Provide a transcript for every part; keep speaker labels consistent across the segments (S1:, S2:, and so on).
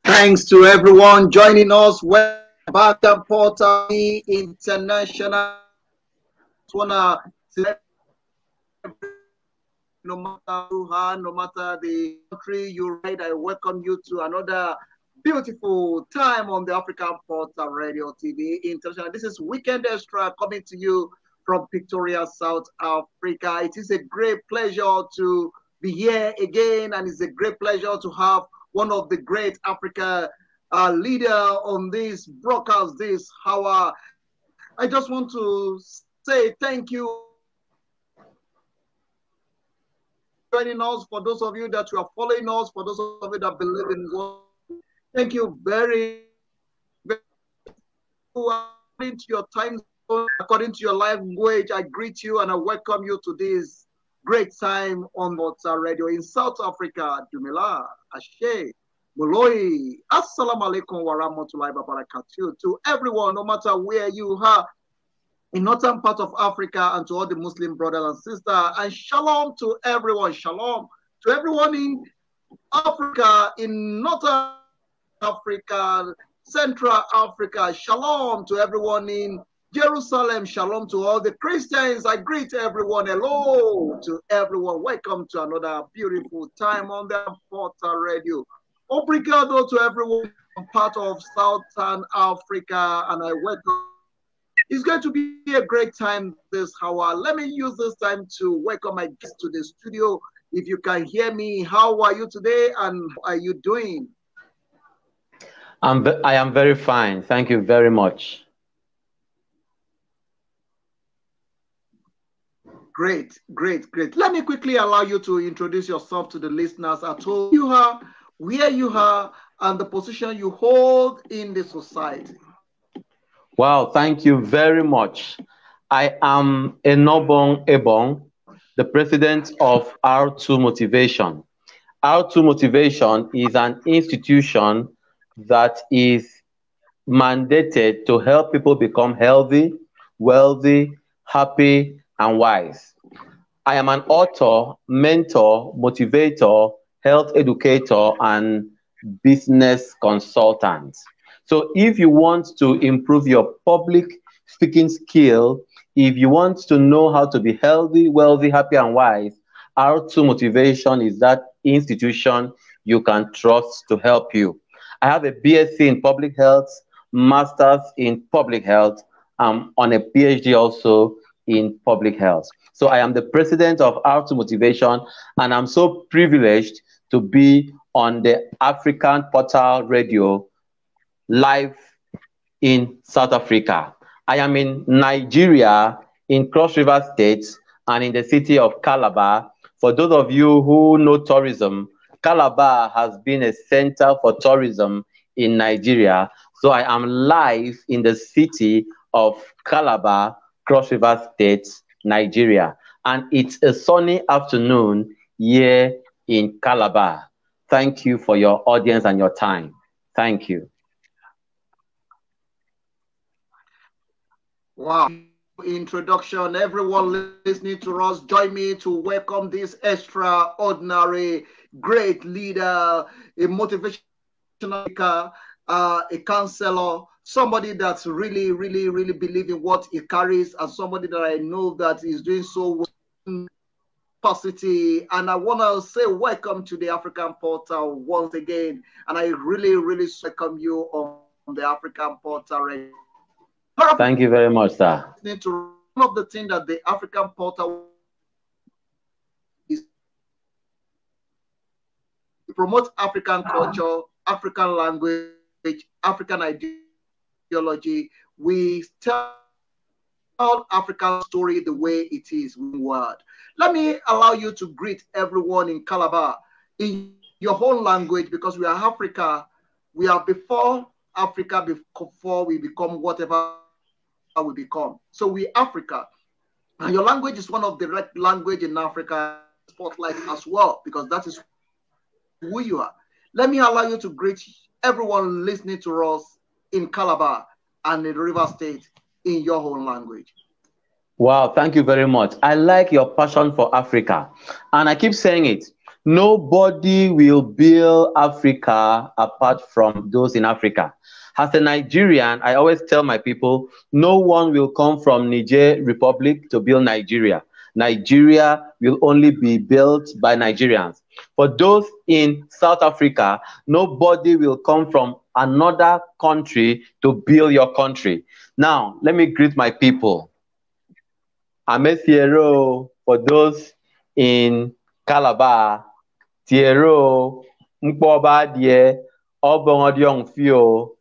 S1: Thanks to everyone joining us. Welcome back to Portal International. Wanna no matter who are, no matter the country you ride, I welcome you to another beautiful time on the African Portal Radio TV International. This is Weekend Extra coming to you from Pretoria, South Africa. It is a great pleasure to be here again, and it's a great pleasure to have one of the great Africa leader on this broadcast this hour. I just want to say thank you for joining us. For those of you that you are following us, for those of you that believe in God, thank you very, very much. According to your time zone, according to your language, I greet you and I welcome you to this great time on Portal Radio in South Africa. Dumela, Ashe, Moloi, Assalamu alaikum wa rahmatullahi wa barakatuh. To everyone, no matter where you are, in northern part of Africa, and to all the Muslim brothers and sisters, and shalom to everyone. Shalom to everyone in Africa, in northern Africa, Central Africa. Shalom to everyone in Jerusalem. Shalom to all the Christians. I greet everyone. Hello to everyone. Welcome to another beautiful time on the Portal Radio. Obrigado to everyone part of Southern Africa, and I welcome. It's going to be a great time this hour. Let me use this time to welcome my guests to the studio. If you can hear me, how are you today and how are you doing?
S2: I am very fine. Thank you very much.
S1: Great, great, great. Let me quickly allow you to introduce yourself to the listeners at home. You are, where you are, and the position you hold in the society.
S2: Wow, thank you very much. I am Enobong Ebong, the president of R2 Motivation. R2 Motivation is an institution that is mandated to help people become healthy, wealthy, happy, and wise. I am an author, mentor, motivator, health educator, and business consultant. So if you want to improve your public speaking skill, if you want to know how to be healthy, wealthy, happy, and wise, R2 Motivation is that institution you can trust to help you. I have a BSc in public health, master's in public health, on a PhD also in public health. So I am the president of R2 Motivation, and I'm so privileged to be on the African Portal Radio live in South Africa. I am in Nigeria, in Cross River State, and in the city of Calabar. For those of you who know tourism, Calabar has been a center for tourism in Nigeria. So I am live in the city of Calabar, Cross River State, Nigeria. And it's a sunny afternoon here in Calabar. Thank you for your audience and your time. Thank you.
S1: Wow. introduction. Everyone listening to us, join me to welcome this extraordinary, great leader, a motivational speaker, a counselor, somebody that's really, really, really believe in what he carries, and somebody that I know that is doing so well. Capacity, and I want to say welcome to the African Portal once again, and I really, really welcome you on the African Portal.
S2: Thank you very much, sir.
S1: To one of the things that the African Portal is promote African culture, African language, African ideology. We tell African story the way it is in word. Let me allow you to greet everyone in Calabar in your own language, because we are Africa. We are before Africa, before we become whatever we become. So we Africa. And your language is one of the language in Africa spotlight as well, because that is who you are. Let me allow you to greet everyone listening to us in Calabar and in River State in your own language.
S2: Wow, thank you very much. I like your passion for Africa. And I keep saying it. Nobody will build Africa apart from those in Africa. As a Nigerian, I always tell my people, no one will come from Niger Republic to build Nigeria. Nigeria will only be built by Nigerians. For those in South Africa, nobody will come from another country to build your country. Now, let me greet my people. Amesiero for those in Calabar, Tiero, Mpoba die, Obongodiong Fio,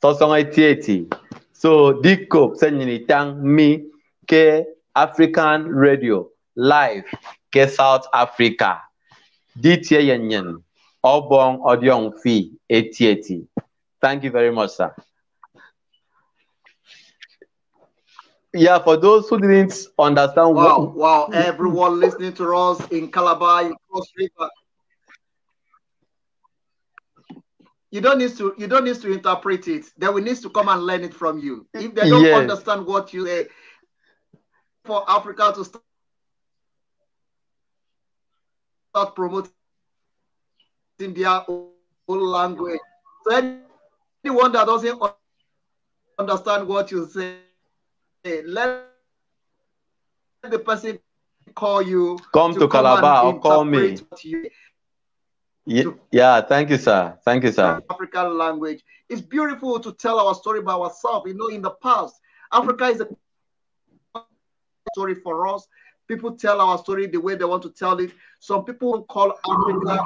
S2: Sosong Etieti. So, Dikop Senitang mi ke African Radio live ke South Africa. Ditie Yenyen, Obong Odiong Fi Etieti. Thank you very much, sir. Yeah, for those who didn't understand
S1: wow, everyone listening to us in Calabar, in Cross River. You don't need to interpret it. They will need to come and learn it from you. If they don't understand what you say, for Africa to start promoting their own language. So anyone that doesn't understand what you say, let the person call you.
S2: Come to Calabar or call me. Yeah, thank you, sir. Thank you, sir.
S1: African language. It's beautiful to tell our story by ourselves. You know, in the past, Africa is a story for us. People tell our story the way they want to tell it. Some people call Africa.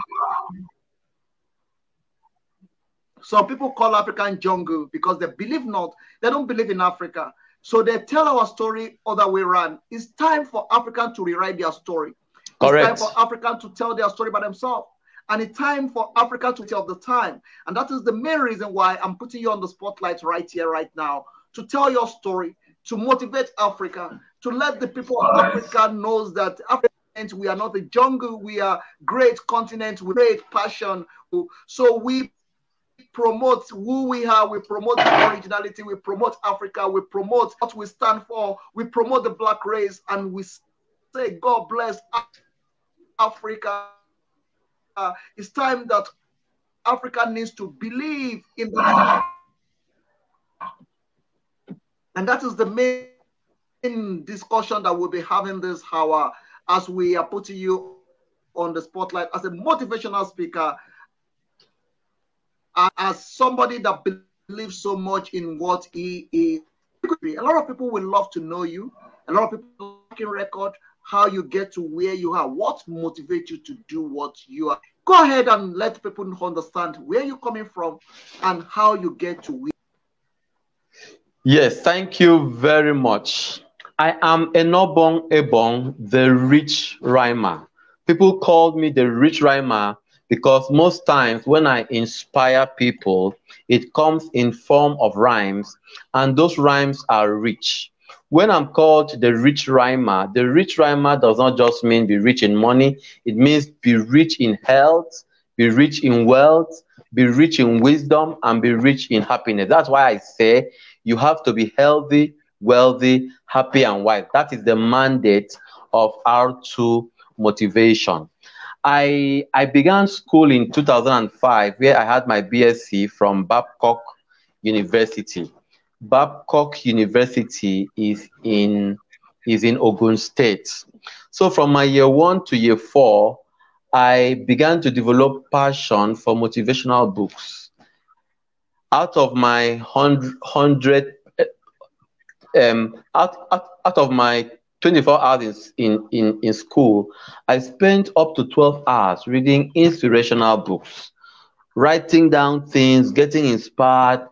S1: Some people call African jungle because they believe not. They don't believe in Africa. So they tell our story other way around. It's time for Africans to rewrite their story.
S2: Correct.
S1: It's time for Africans to tell their story by themselves. And it's time for Africa to tell the time. And that is the main reason why I'm putting you on the spotlight right here, right now, to tell your story, to motivate Africa, to let the people of Africa know that Africans, we are not a jungle, we are a great continent with great passion. So we promote who we are, we promote the originality, we promote Africa, we promote what we stand for, we promote the black race, and we say, God bless Africa. It's time that Africa needs to believe in the and that is the main discussion that we'll be having this hour as we are putting you on the spotlight as a motivational speaker, as somebody that believes so much in what he is. A lot of people will love to know you. A lot of people can record how you get to where you are, what motivates you to do what you are. Go ahead and let people understand where you're coming from and how you get to where.
S2: Yes, thank you very much. I am Enobong Ebong, the rich rhymer. People call me the rich rhymer because most times when I inspire people, it comes in form of rhymes, and those rhymes are rich. When I'm called the rich rhymer does not just mean be rich in money. It means be rich in health, be rich in wealth, be rich in wisdom, and be rich in happiness. That's why I say you have to be healthy, wealthy, happy, and wise. That is the mandate of R2 Motivation. I began school in 2005, where I had my BSc from Babcock University. Babcock University is in Ogun State. So from my year one to year four, I began to develop passion for motivational books. Out of my out of my 24 hours in school, I spent up to 12 hours reading inspirational books, writing down things, getting inspired,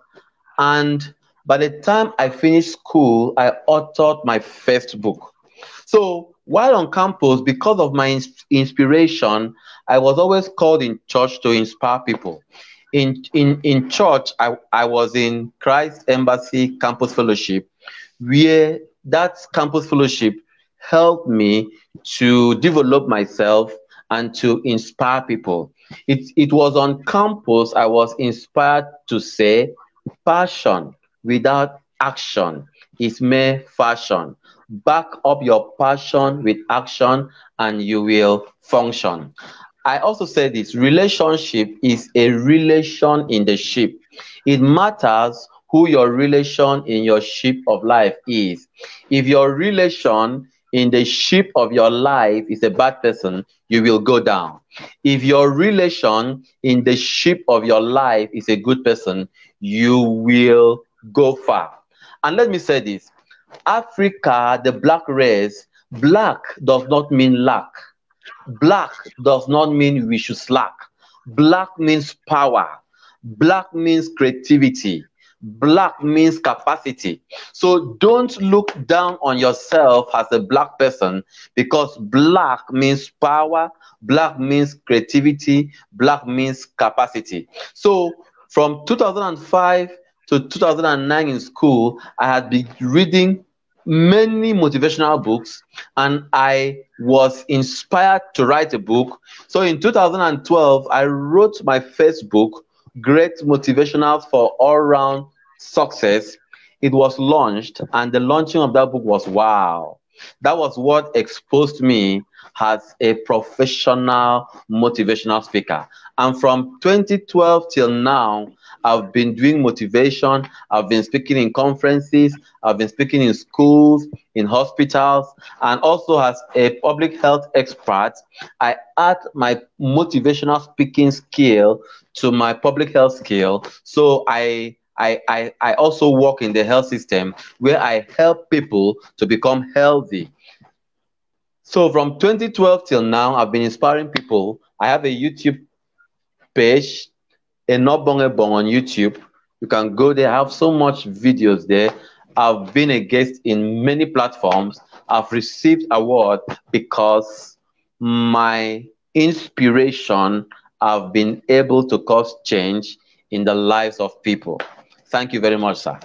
S2: and by the time I finished school, I authored my first book. So while on campus, because of my inspiration, I was always called in church to inspire people. In church, I was in Christ Embassy Campus Fellowship, where that campus fellowship helped me to develop myself and to inspire people. It was on campus I was inspired to say, passion without action is mere fashion. Back up your passion with action and you will function. I also said this: relationship is a relation in the ship. It matters who your relation in your ship of life is. If your relation in the ship of your life is a bad person, you will go down. If your relation in the ship of your life is a good person, you will go far. And let me say this: Africa, the black race, black does not mean lack. Black does not mean we should slack. Black means power. Black means creativity. Black means capacity. So don't look down on yourself as a black person, because black means power, black means creativity, black means capacity. So from 2005 to 2009 in school, I had been reading many motivational books, and I was inspired to write a book. So in 2012, I wrote my first book, Great Motivationals for All Round Success. It was launched, and the launching of that book was wow. That was what exposed me as a professional motivational speaker. And from 2012 till now, I've been doing motivation. I've been speaking in conferences. I've been speaking in schools, in hospitals, and also as a public health expert, I add my motivational speaking skill to my public health skill. So I also work in the health system, where I help people to become healthy. So from 2012 till now, I've been inspiring people. I have a YouTube page, Enobongebong on YouTube. You can go there. I have so much videos there. I've been a guest in many platforms. I've received award because my inspiration have been able to cause change in the lives of people. Thank you very much, sir.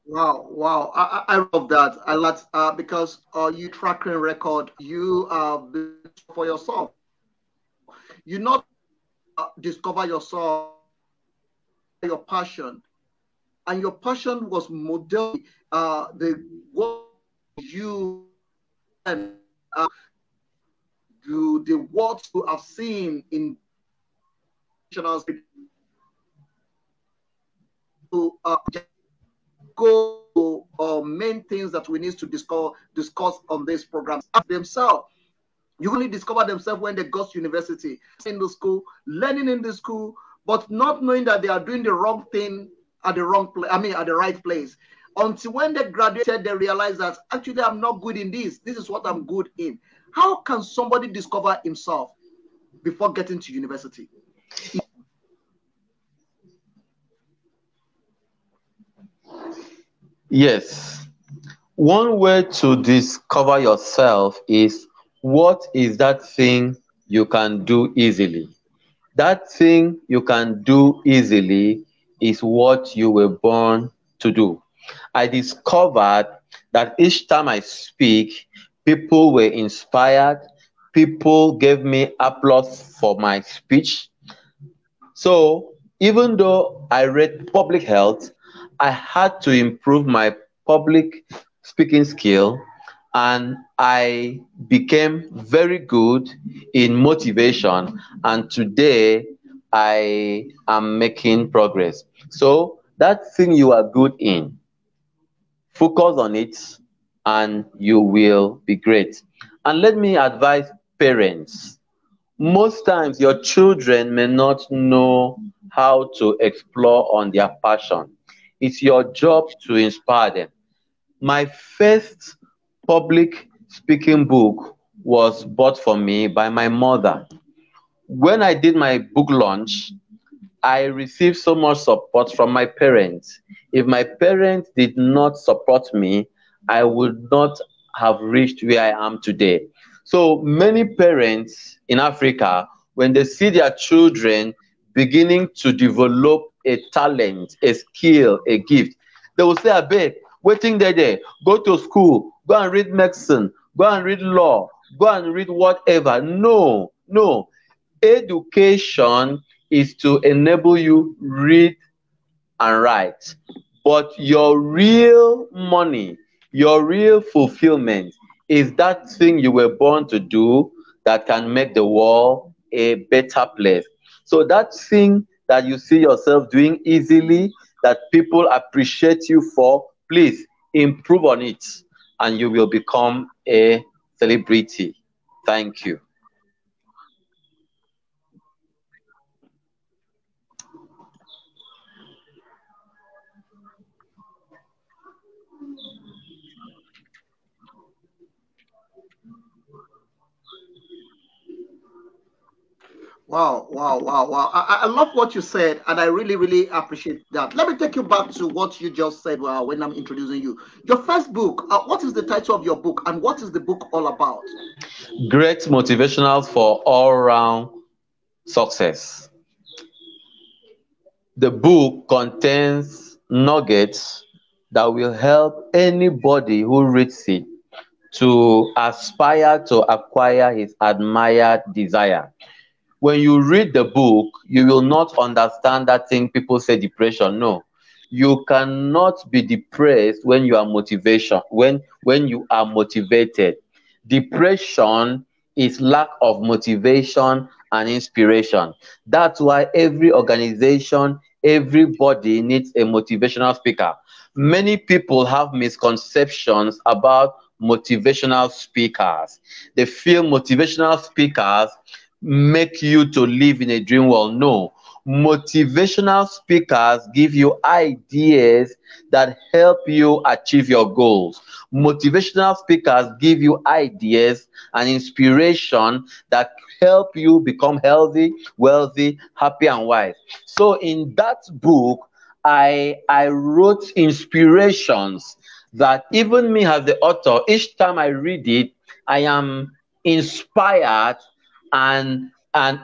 S1: Wow, wow. I love that. I love because you tracking record, you for yourself. You not discover yourself, your passion, and your passion was modeled the what you and the what you have seen in to go to main things that we need to discuss on this program themselves. You only discover themselves when they go to university, in the school, learning in the school, but not knowing that they are doing the wrong thing at the wrong place. I mean, at the right place. Until when they graduated, they realize that actually I'm not good in this. This is what I'm good in. How can somebody discover himself before getting to university?
S2: Yes. One way to discover yourself is, what is that thing you can do easily? That thing you can do easily is what you were born to do. I discovered that each time I speak, people were inspired, people gave me applause for my speech. So even though I read public health, I had to improve my public speaking skill, and I became very good in motivation, and today I am making progress. So that thing you are good in, focus on it and you will be great. And let me advise parents, most times your children may not know how to explore on their passion. It's your job to inspire them. My first public speaking book was bought for me by my mother. When I did my book launch, I received so much support from my parents. If my parents did not support me, I would not have reached where I am today. So many parents in Africa, when they see their children beginning to develop a talent, a skill, a gift, they will say, abeg, wetin dey there? Go to school, go and read medicine, go and read law, go and read whatever. No, no. Education is to enable you read and write, but your real money, your real fulfillment is that thing you were born to do that can make the world a better place. So that thing that you see yourself doing easily, that people appreciate you for, please improve on it and you will become a celebrity. Thank you.
S1: Wow, wow, wow, wow. I love what you said, and I really, really appreciate that. Let me take you back to what you just said when I'm introducing you. Your first book, what is the title of your book, and what is the book all about?
S2: Great motivational for all round success. The book contains nuggets that will help anybody who reads it to aspire to acquire his admired desire. When you read the book, you will not understand that thing people say depression. No. You cannot be depressed when you are motivation, when you are motivated. Depression is lack of motivation and inspiration. That's why every organization, everybody needs a motivational speaker. Many people have misconceptions about motivational speakers. They feel motivational speakers make you to live in a dream world. No. Motivational speakers give you ideas that help you achieve your goals. Motivational speakers give you ideas and inspiration that help you become healthy, wealthy, happy, and wise. So in that book, I wrote inspirations that even me as the author, each time I read it, I am inspired and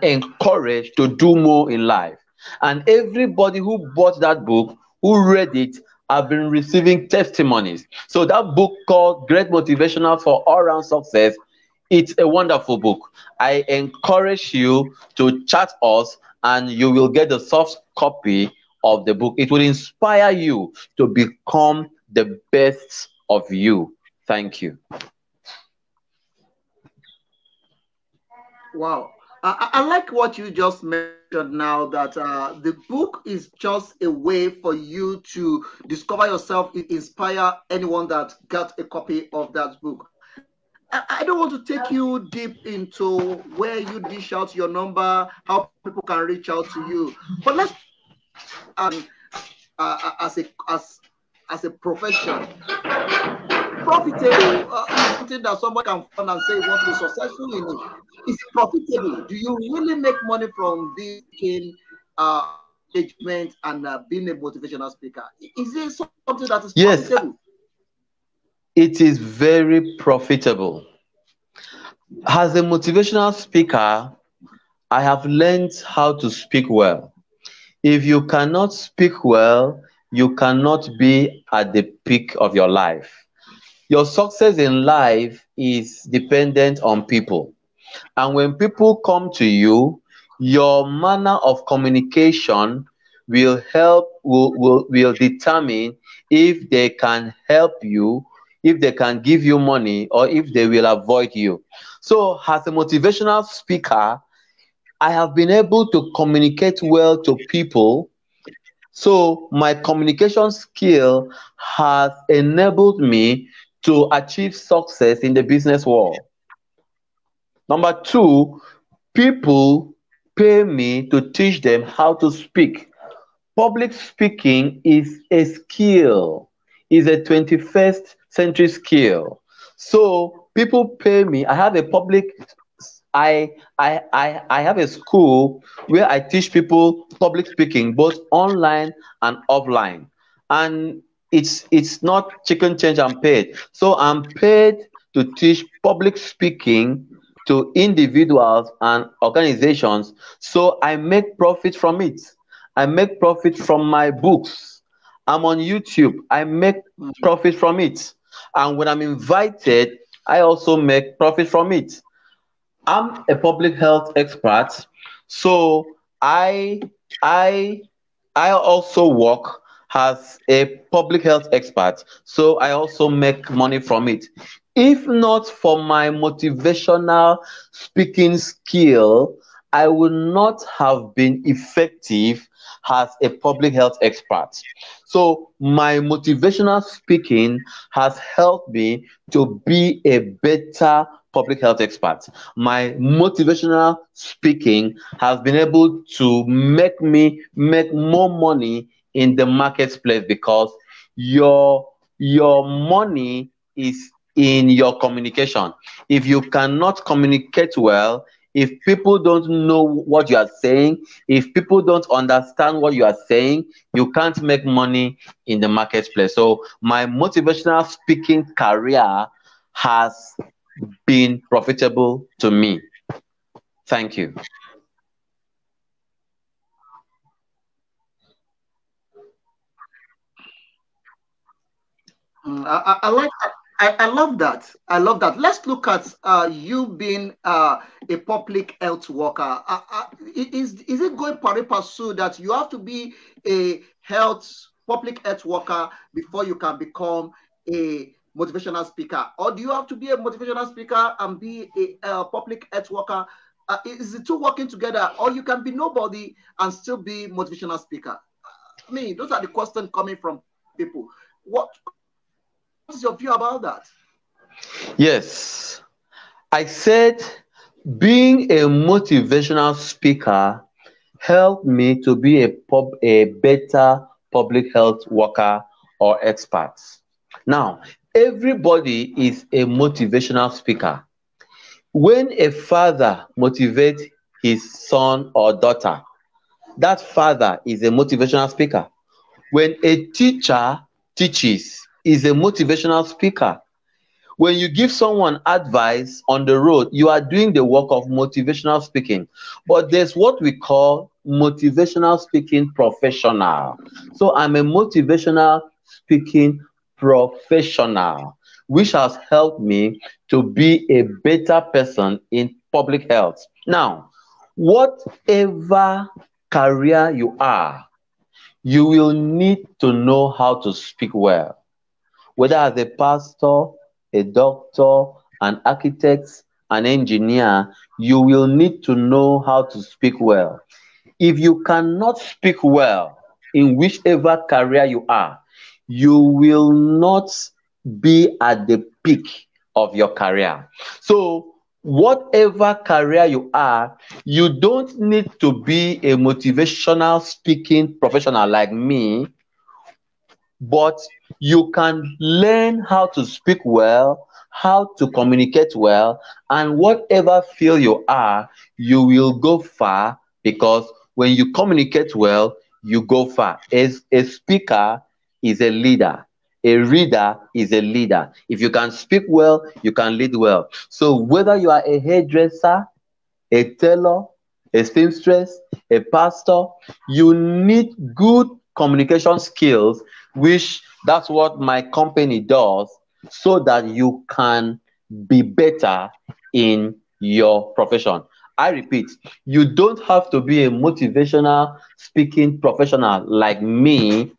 S2: encouraged to do more in life. And everybody who bought that book, who read it, have been receiving testimonies. So that book called Great Motivational for All Round Success, it's a wonderful book. I encourage you to chat us and you will get the soft copy of the book. It will inspire you to become the best of you. Thank you.
S1: Wow. I like what you just mentioned now, that the book is just a way for you to discover yourself, inspire anyone that got a copy of that book. I don't want to take you deep into where you dish out your number, how people can reach out to you. But let's as a profession, profitable is something that someone can fund and say want to be successful in it. Is it profitable? Do you really make money from this in engagement and being a motivational speaker? Is it something that is
S2: Yes,
S1: profitable?
S2: it is very profitable. As a motivational speaker, I have learned how to speak well. If you cannot speak well, you cannot be at the peak of your life. Your success in life is dependent on people. And when people come to you, your manner of communication will determine if they can help you, if they can give you money, or if they will avoid you. So, as a motivational speaker, I have been able to communicate well to people. So, my communication skill has enabled me to achieve success in the business world. Number two, people pay me to teach them how to speak. Public speaking is a skill, is a 21st century skill. So people pay me. I have a school where I teach people public speaking, both online and offline. And it's not chicken change I'm paid. So I'm paid to teach public speaking to individuals and organizations. So I make profit from it. I make profit from my books. I'm on YouTube. I make profit from it. And when I'm invited, I also make profit from it. I'm a public health expert, so I I I also work as a public health expert, so I also make money from it. If not for my motivational speaking skill, I would not have been effective as a public health expert. So my motivational speaking has helped me to be a better public health expert. My motivational speaking has been able to make me make more money in the marketplace because your money is in your communication. If you cannot communicate well, if people don't know what you are saying, if people don't understand what you are saying, you can't make money in the marketplace. So my motivational speaking career has been profitable to me. Thank you.
S1: I like that. I love that. I love that. Let's look at you being a public health worker. Is it going pari passu that you have to be a public health worker before you can become a motivational speaker, or do you have to be a motivational speaker and be a public health worker? Is the two working together, or you can be nobody and still be motivational speaker? I mean, those are the questions coming from people. What's your view about that?
S2: Yes, I said being a motivational speaker helped me to be a better public health worker or expert. Now, everybody is a motivational speaker. When a father motivates his son or daughter, that father is a motivational speaker. When a teacher teaches, is a motivational speaker. When you give someone advice on the road, you are doing the work of motivational speaking. But there's what we call motivational speaking professional. So I'm a motivational speaking professional, which has helped me to be a better person in public health. Now, whatever career you are, you will need to know how to speak well, whether as a pastor, a doctor, an architect, an engineer, you will need to know how to speak well. If you cannot speak well in whichever career you are, you will not be at the peak of your career. So, whatever career you are, you don't need to be a motivational speaking professional like me, but you can learn how to speak well, how to communicate well, and whatever field you are, you will go far because when you communicate well, you go far. As a speaker is a leader. A reader is a leader. If you can speak well, you can lead well. So whether you are a hairdresser, a tailor, a seamstress, a pastor, you need good communication skills, which that's what my company does, so that you can be better in your profession. I repeat, you don't have to be a motivational speaking professional like me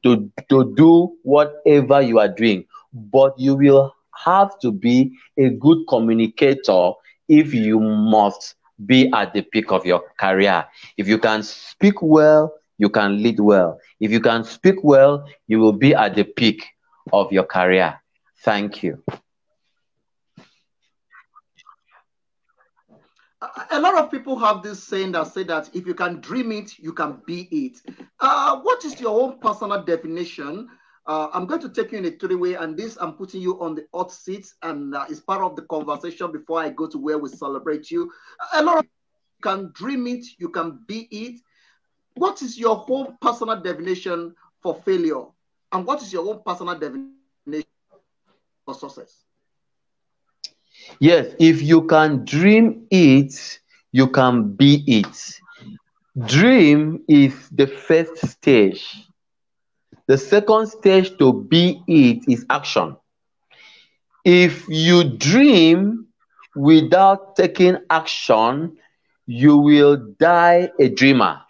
S2: to do whatever you are doing, but you will have to be a good communicator if you must be at the peak of your career. If you can speak well, you can lead well. If you can speak well, you will be at the peak of your career. Thank you.
S1: A lot of people have this saying that say that if you can dream it, you can be it. What is your own personal definition? I'm going to take you in a three-way, and this I'm putting you on the hot seat, and it's part of the conversation before I go to where we celebrate you. A lot of people can dream it, you can be it. What is your own personal definition for failure, and what is your own personal definition for success?
S2: Yes, if you can dream it, you can be it. Dream is the first stage. The second stage to be it is action. If you dream without taking action, you will die a dreamer.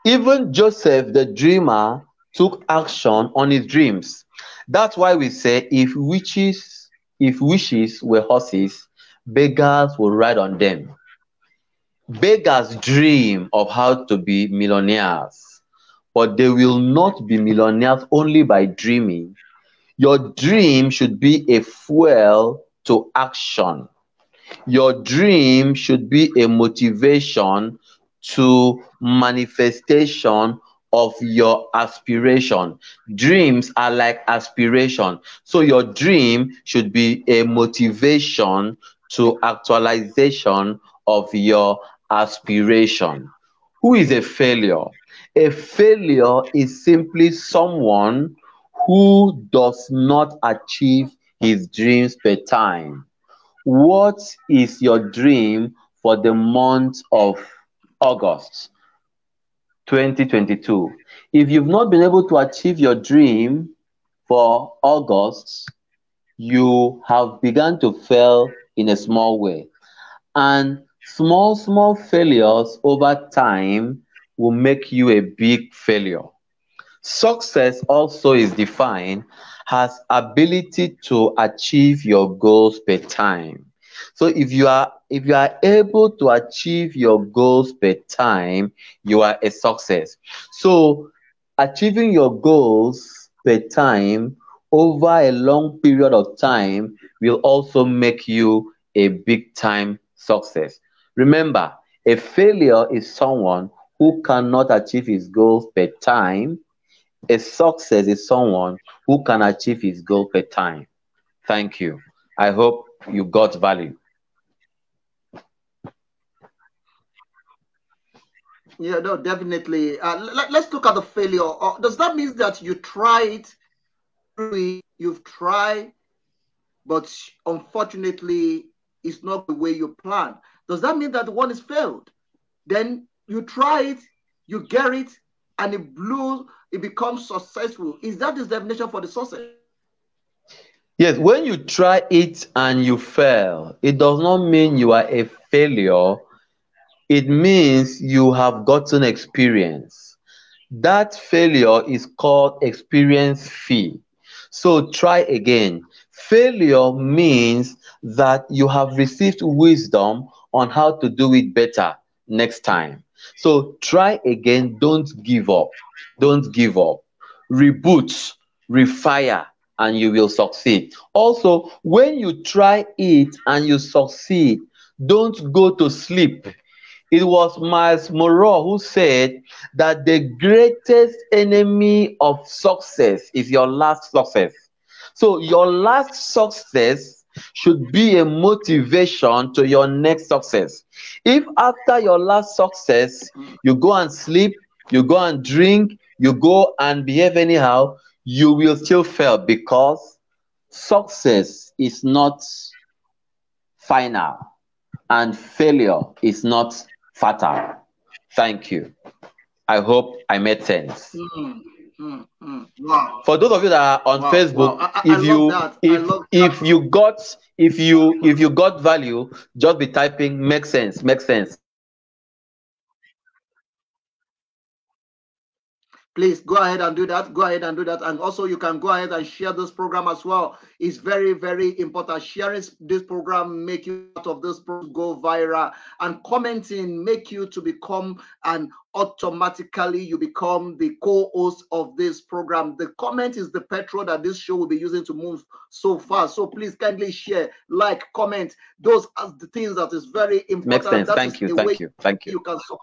S2: Even Joseph, the dreamer, took action on his dreams. That's why we say if wishes were horses, beggars would ride on them. Beggars dream of how to be millionaires, but they will not be millionaires only by dreaming. Your dream should be a fuel to action. Your dream should be a motivation to manifestation of your aspiration. Dreams are like aspiration. So your dream should be a motivation to actualization of your aspiration. Who is a failure? A failure is simply someone who does not achieve his dreams per time. What is your dream for the month of August 2022? If you've not been able to achieve your dream for August, you have begun to fail in a small way. And small failures over time will make you a big failure. Success also is defined as ability to achieve your goals per time. So if you are able to achieve your goals per time, you are a success. So achieving your goals per time over a long period of time will also make you a big time success. Remember, a failure is someone who cannot achieve his goals per time. A success is someone who can achieve his goal per time. Thank you. I hope you got value.
S1: Yeah, no, definitely. Let's look at the failure. Does that mean that you tried, you've tried, but unfortunately, it's not the way you planned? Does that mean that the one is failed? Then you try it, you get it, and it becomes successful. Is that the definition for the success?
S2: Yes, when you try it and you fail, it does not mean you are a failure. It means you have gotten experience. That failure is called experience fee. So try again. Failure means that you have received wisdom on how to do it better next time. So try again. Don't give up. Don't give up. Reboot, refire, and you will succeed. Also, when you try it and you succeed, don't go to sleep. It was Miles Monroe who said that the greatest enemy of success is your last success. So your last success should be a motivation to your next success. If after your last success, you go and sleep, you go and drink, you go and behave anyhow, you will still fail because success is not final and failure is not fatal. Thank you. I hope I made sense.
S1: Wow.
S2: For those of you that are on Facebook, if you got value, just be typing make sense, make sense.
S1: Please go ahead and do that. Go ahead and do that. And also you can go ahead and share this program as well. It's very, very important. Sharing this program make you out of this program go viral, and commenting make you to become and automatically you become the co-host of this program. The comment is the petrol that this show will be using to move so far. So please kindly share, like, comment. Those are the things that is very important.
S2: Makes sense.
S1: That
S2: thank you.
S1: You can support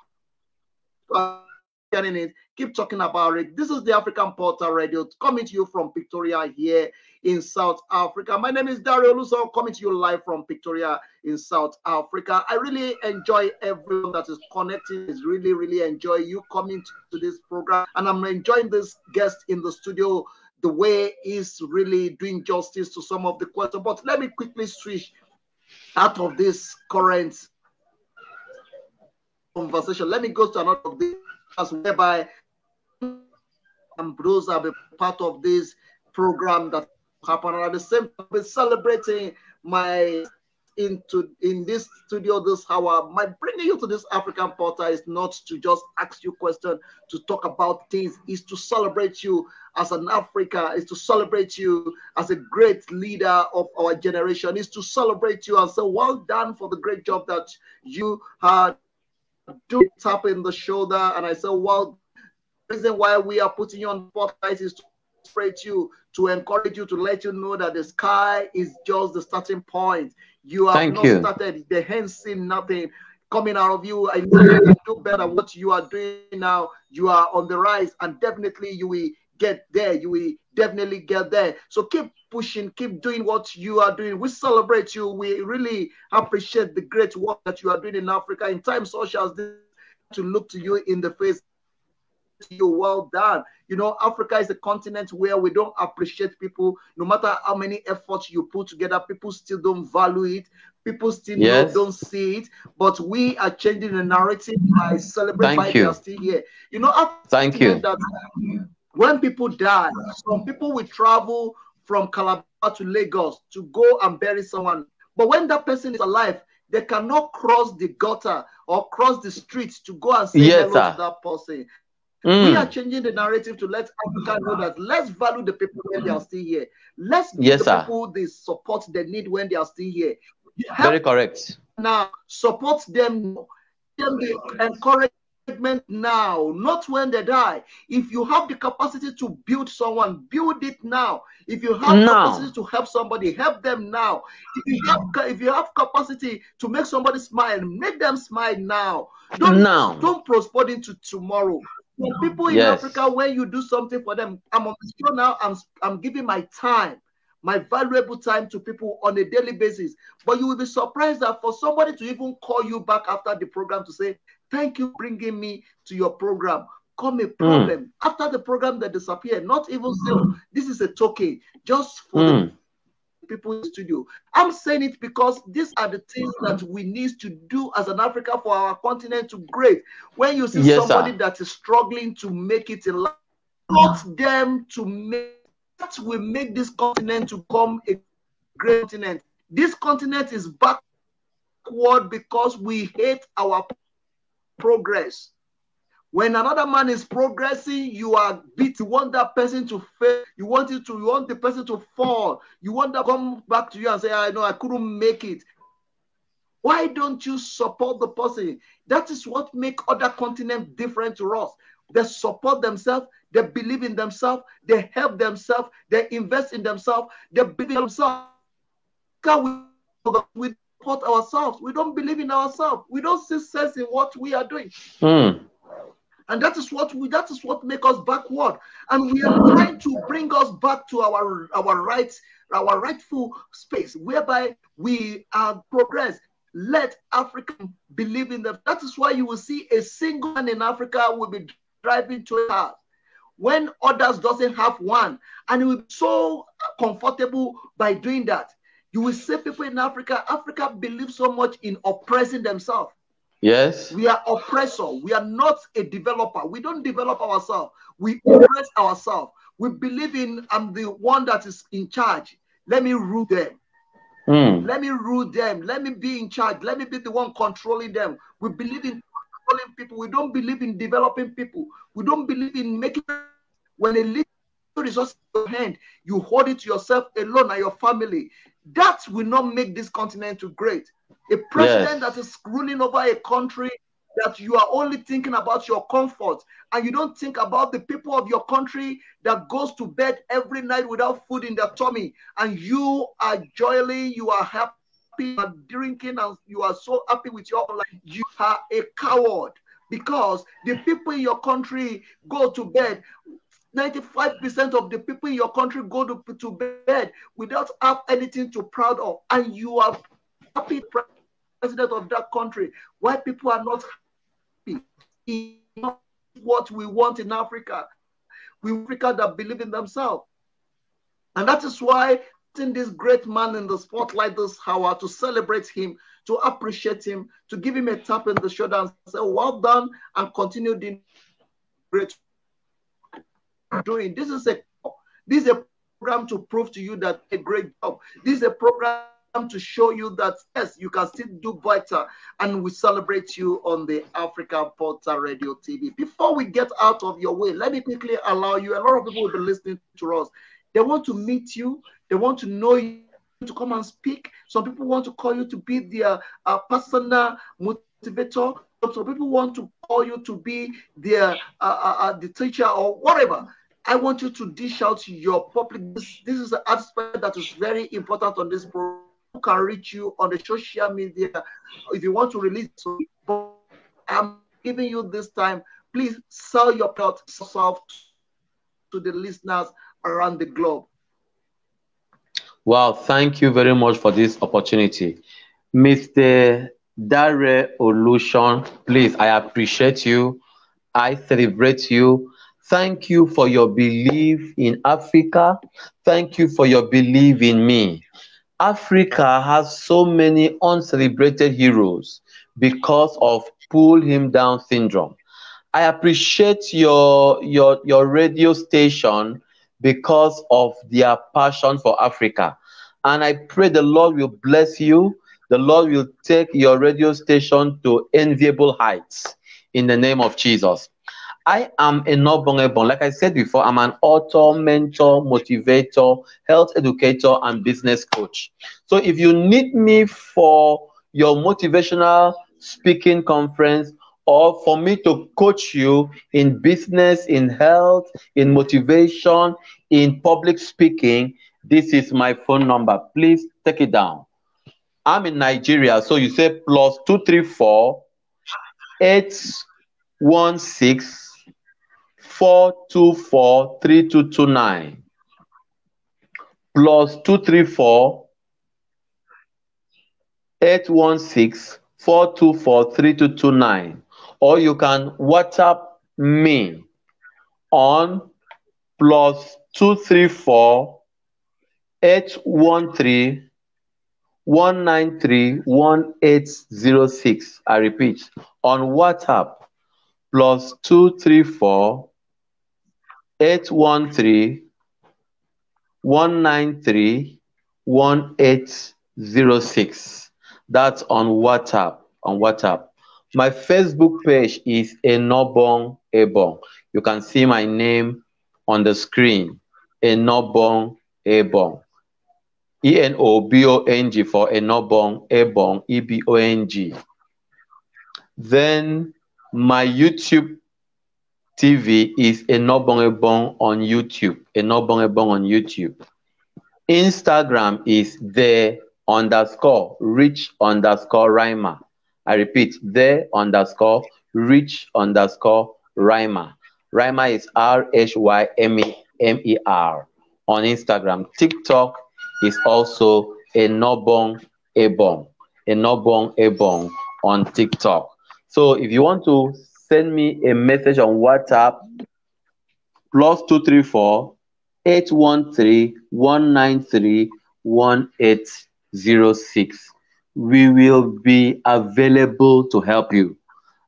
S1: it. Keep talking about it. This is the African Portal Radio coming to you from Pretoria here in South Africa. My name is Dario Luso, coming to you live from Pretoria in South Africa. I really enjoy everyone that is connecting. I really enjoy you coming to this program, and I'm enjoying this guest in the studio, the way he's really doing justice to some of the questions. But let me quickly switch out of this current conversation. Let me go to another of this, whereby Ambrose will be part of this program that happen. And at the same time, we're celebrating my in this studio this hour. My bringing you to this African Portal is not to just ask you questions, to talk about things, is to celebrate you as an Africa, is to celebrate you as a great leader of our generation, is to celebrate you and say well done for the great job that you had doing. Tap in the shoulder and I say well, the reason why we are putting you on spotlight is to celebrate you, to encourage you, to let you know that the sky is just the starting point. You have not started, the hands see nothing coming out of you. I know you do better what you are doing now. You are on the rise, and definitely you will get there. You will definitely get there. So keep pushing, keep doing what you are doing. We celebrate you. We really appreciate the great work that you are doing in Africa in times such as this, to look to you in the face. You well done. You know, Africa is a continent where we don't appreciate people. No matter how many efforts you put together, people still don't value it. People still don't see it. But we are changing the narrative by celebrating why they are still here. You know, that when people die, some people will travel from Calabar to Lagos to go and bury someone. But when that person is alive, they cannot cross the gutter or cross the street to go and say hello to that person. We are changing the narrative to let Africa know that let's value the people when they are still here. Let's give the people the support they need when they are still here.
S2: Very correct.
S1: Now, support them, give them the encouragement now, not when they die. If you have the capacity to build someone, build it now. If you have capacity to help somebody, help them now. If you have capacity to make somebody smile, make them smile now. Don't postpone into tomorrow. For people in Africa, when you do something for them, I'm on the show now, I'm giving my time, my valuable time to people on a daily basis. But you will be surprised that for somebody to even call you back after the program to say, thank you for bringing me to your program, come a problem. After the program, they disappear, not even so. This is a token just for the people in the studio. I'm saying it because these are the things that we need to do as an Africa for our continent to great. When you see somebody that is struggling to make it in life, want them to make that will make this continent to become a great continent. This continent is backward because we hate our progress. When another man is progressing, you are beat. You want that person to fail. You want the person to fall. You want them to come back to you and say, I know I couldn't make it. Why don't you support the person? That is what makes other continents different to us. They support themselves. They believe in themselves. They help themselves. They invest in themselves. They believe in themselves. We support ourselves. We don't believe in ourselves. We don't see sense in what we are doing. And that is what makes us backward. And we are trying to bring us back to our rightful space, whereby we are progress. Let Africans believe in them. That is why you will see a single man in Africa will be driving 2 cars. when others doesn't have one, and he will be so comfortable by doing that. You will see people in Africa. Africa believes so much in oppressing themselves.
S2: Yes.
S1: We are oppressor. We are not a developer. We don't develop ourselves. We oppress ourselves. We believe in I'm the one that is in charge. Let me rule them. Let me rule them. Let me be in charge. Let me be the one controlling them. We believe in controlling people. We don't believe in developing people. We don't believe in making. When a little resource in your hand, you hold it to yourself alone and your family. That will not make this continent to great. A president that is ruling over a country that you are only thinking about your comfort and you don't think about the people of your country that goes to bed every night without food in their tummy, and you are joyfully, you are happy, you are drinking, and you are so happy with your life. You are a coward because the people in your country go to bed. 95% of the people in your country go to bed without have anything to proud of, and you are happy president of that country. Why people are not happy? It's not what we want in Africa. We want Africa that believe in themselves, and that is why putting this great man in the spotlight this hour, to celebrate him, to appreciate him, to give him a tap in the shoulder and say, well done, and continue doing great doing. This is a program to prove to you that a great job. This is a program to show you that yes, you can still do better, and we celebrate you on the Africa Portal Radio TV. Before we get out of your way, let me quickly allow you. A lot of people will be listening to us. They want to meet you. They want to know you, to come and speak. Some people want to call you to be their personal motivator. Some people want to call you to be their the teacher or whatever. I want you to dish out your public. This is an aspect that is very important on this program. Who can reach you on the social media if you want to release. But I'm giving you this time. Please sell your product to the listeners around the globe.
S2: Wow, thank you very much for this opportunity. Mr. Dare Olushon, please, I appreciate you. I celebrate you. Thank you for your belief in Africa. Thank you for your belief in me. Africa has so many uncelebrated heroes because of pull him down syndrome. I appreciate your radio station because of their passion for Africa. And I pray the Lord will bless you. The Lord will take your radio station to enviable heights in the name of Jesus. I am Enobong Ebong. Like I said before, I'm an author, mentor, motivator, health educator, and business coach. So if you need me for your motivational speaking conference, or for me to coach you in business, in health, in motivation, in public speaking, this is my phone number. Please take it down. I'm in Nigeria, so you say +234 816 424 3229. +234 816 424 3229. Or you can WhatsApp me on +234 813 193 1806. I repeat, on WhatsApp +234 813 193 1806. That's on WhatsApp. My Facebook page is Enobong Ebong. You can see my name on the screen. Enobong Ebong. ENOBONG for Enobong Ebong, EBONG. Then my YouTube TV is Enobong Ebong on YouTube. Enobong Ebong on YouTube. Instagram is the_rich_rhymer. I repeat, the_rich_rhymer. Rhymer is RHYMER on Instagram. TikTok is also Enobong Ebong. Enobong Ebong on TikTok. So if you want to send me a message on WhatsApp, +234 813 193 1806. We will be available to help you.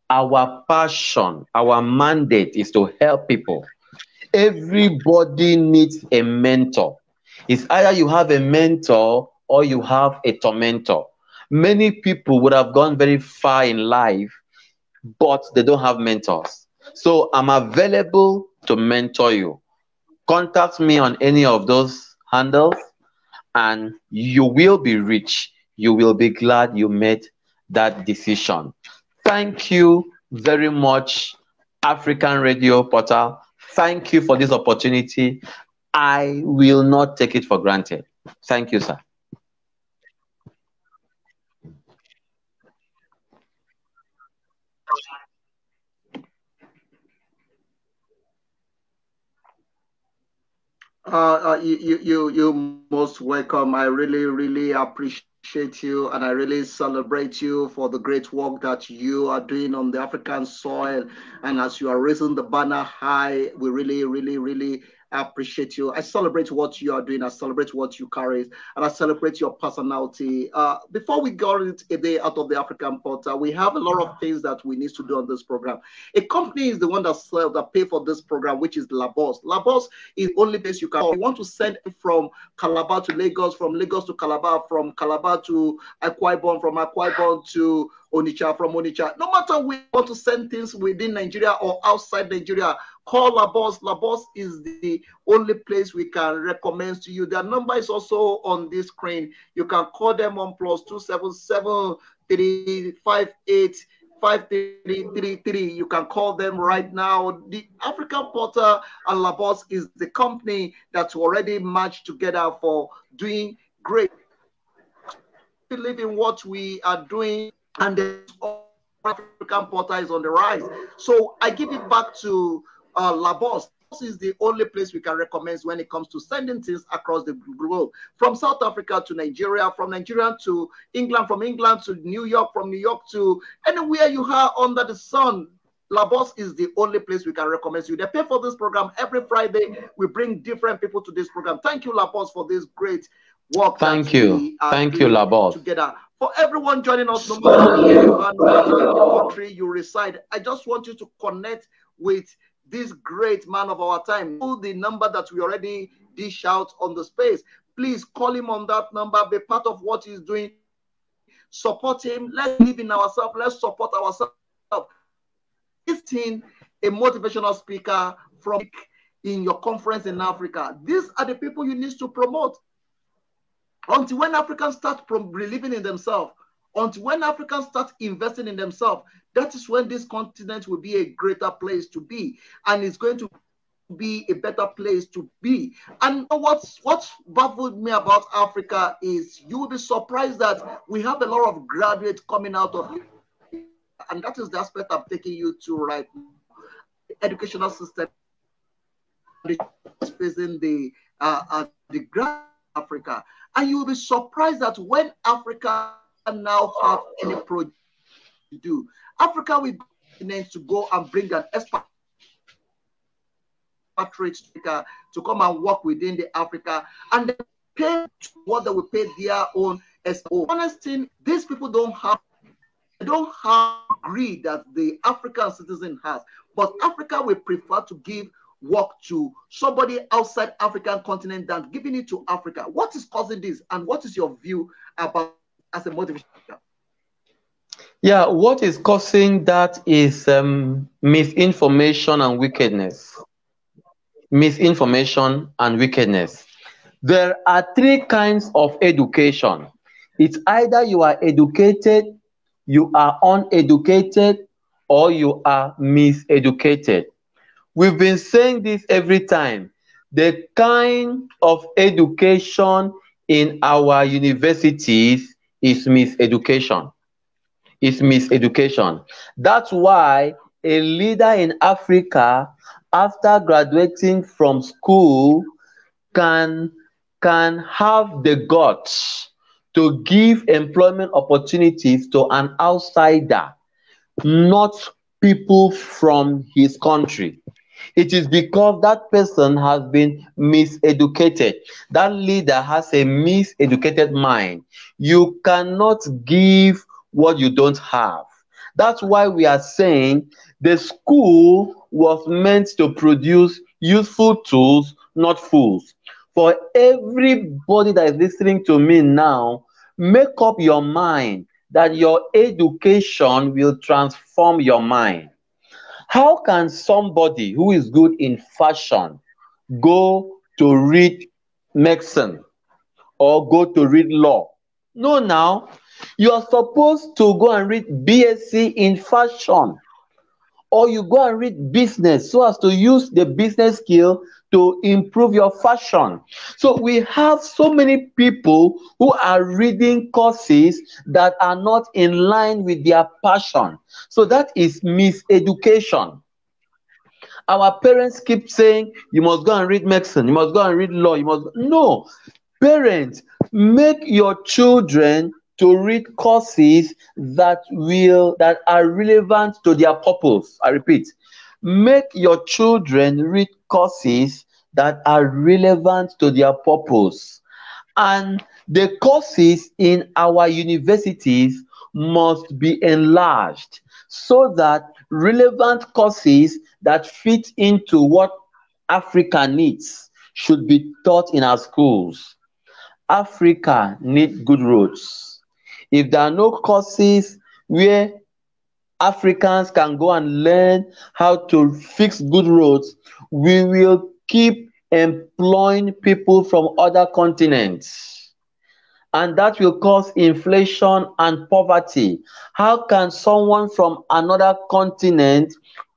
S2: Our passion, our mandate is to help people. Everybody needs a mentor. It's either you have a mentor or you have a tormentor. Many people would have gone very far in life, but they don't have mentors. So I'm available to mentor you. Contact me on any of those handles and you will be rich. You will be glad you made that decision. Thank you very much, African Radio Portal. Thank you for this opportunity. I will not take it for granted. Thank you, sir.
S1: You most welcome. I really appreciate you, and I really celebrate you for the great work that you are doing on the African soil. And as you are raising the banner high, we really appreciate you. I celebrate what you are doing. I celebrate what you carry, and I celebrate your personality. Before we go a day out of the African portal, we have a lot of things that we need to do on this program. A company is the one that pay for this program, which is Labos. Labos is the only place you can. You want to send from Calabar to Lagos, from Lagos to Calabar, from Calabar to Akwa Ibom, from Akwa Ibom to Onitsha, from Onitsha. No matter where you want to send things within Nigeria or outside Nigeria, call Labos. Labos is the only place we can recommend to you. Their number is also on this screen. You can call them on +277 358 5333. You can call them right now. The African Portal and Labos is the company that's already matched together for doing great. Believe in what we are doing, and the African Portal is on the rise. So I give it back to Labos. This is the only place we can recommend when it comes to sending things across the globe, from South Africa to Nigeria, from Nigeria to England, from England to New York, from New York to anywhere you are under the sun. Labos is the only place we can recommend you. They pay for this program every Friday. We bring different people to this program. Thank you, Labos, for this great work.
S2: Thank you. Thank you, Labos.
S1: Together. For everyone joining us, no matter where you are, no matter in the country you reside, I just want you to connect with this great man of our time. The number that we already dish out on the space. Please call him on that number. Be part of what he's doing. Support him. Let's live in ourselves. Let's support ourselves. Listen, a motivational speaker from in your conference in Africa. These are the people you need to promote. Until when Africans start believing in themselves, until when Africans start investing in themselves, that is when this continent will be a greater place to be, and it's going to be a better place to be. And what's baffled me about Africa is you will be surprised that we have a lot of graduates coming out of it, and that is the aspect I'm taking you to right now. The educational system is facing the grand Africa, and you will be surprised that when Africa now have any project to do, Africa will to go and bring an expatriate speaker to come and work within the Africa, and then pay what they will pay their own SO. Honest thing, these people don't have greed that the African citizen has, but Africa will prefer to give work to somebody outside African continent than giving it to Africa. What is causing this, and what is your view about as a motivation?
S2: Yeah, what is causing that is misinformation and wickedness. Misinformation and wickedness. There are three kinds of education. It's either you are educated, you are uneducated, or you are miseducated. We've been saying this every time. The kind of education in our universities is miseducation. It's miseducation. That's why a leader in Africa, after graduating from school, can have the guts to give employment opportunities to an outsider, not people from his country. It is because that person has been miseducated. That leader has a miseducated mind. You cannot give what you don't have. That's why we are saying the school was meant to produce useful tools, not fools. For everybody that is listening to me now, make up your mind that your education will transform your mind. How can somebody who is good in fashion go to read medicine or go to read law? No, now you are supposed to go and read BSc in fashion, or you go and read business so as to use the business skill to improve your fashion. So we have so many people who are reading courses that are not in line with their passion. So that is miseducation. Our parents keep saying, you must go and read medicine, you must go and read law, you must. No, parents, make your children to read courses that are relevant to their purpose. I repeat, make your children read courses that are relevant to their purpose. And the courses in our universities must be enlarged so that relevant courses that fit into what Africa needs should be taught in our schools. Africa needs good roads. If there are no courses where Africans can go and learn how to fix good roads, we will keep employing people from other continents, and that will cause inflation and poverty. How can someone from another continent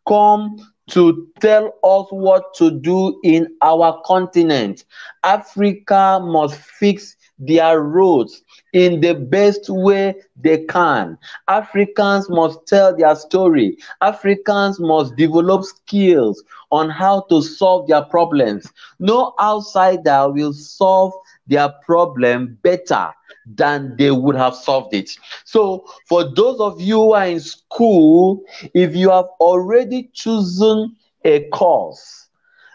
S2: come to tell us what to do in our continent? Africa must fix their roads in the best way they can. Africans must tell their story. Africans must develop skills on how to solve their problems. No outsider will solve their problem better than they would have solved it. So, for those of you who are in school, if you have already chosen a course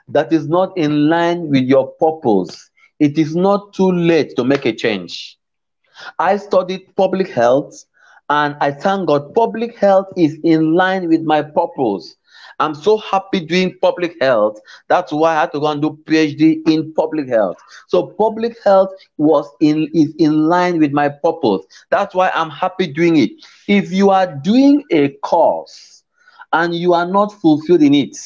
S2: that is not in line with your purpose, it is not too late to make a change. I studied public health, and I thank God public health is in line with my purpose. I'm so happy doing public health. That's why I had to go and do PhD in public health. So public health is in line with my purpose. That's why I'm happy doing it. If you are doing a course and you are not fulfilled in it,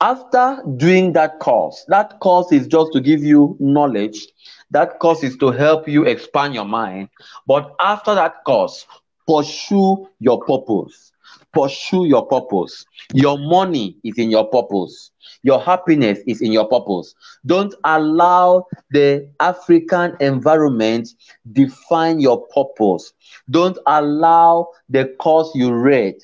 S2: after doing that course is just to give you knowledge, that course is to help you expand your mind. But after that course, pursue your purpose. Pursue your purpose. Your money is in your purpose. Your happiness is in your purpose. Don't allow the African environment define your purpose. Don't allow the course you read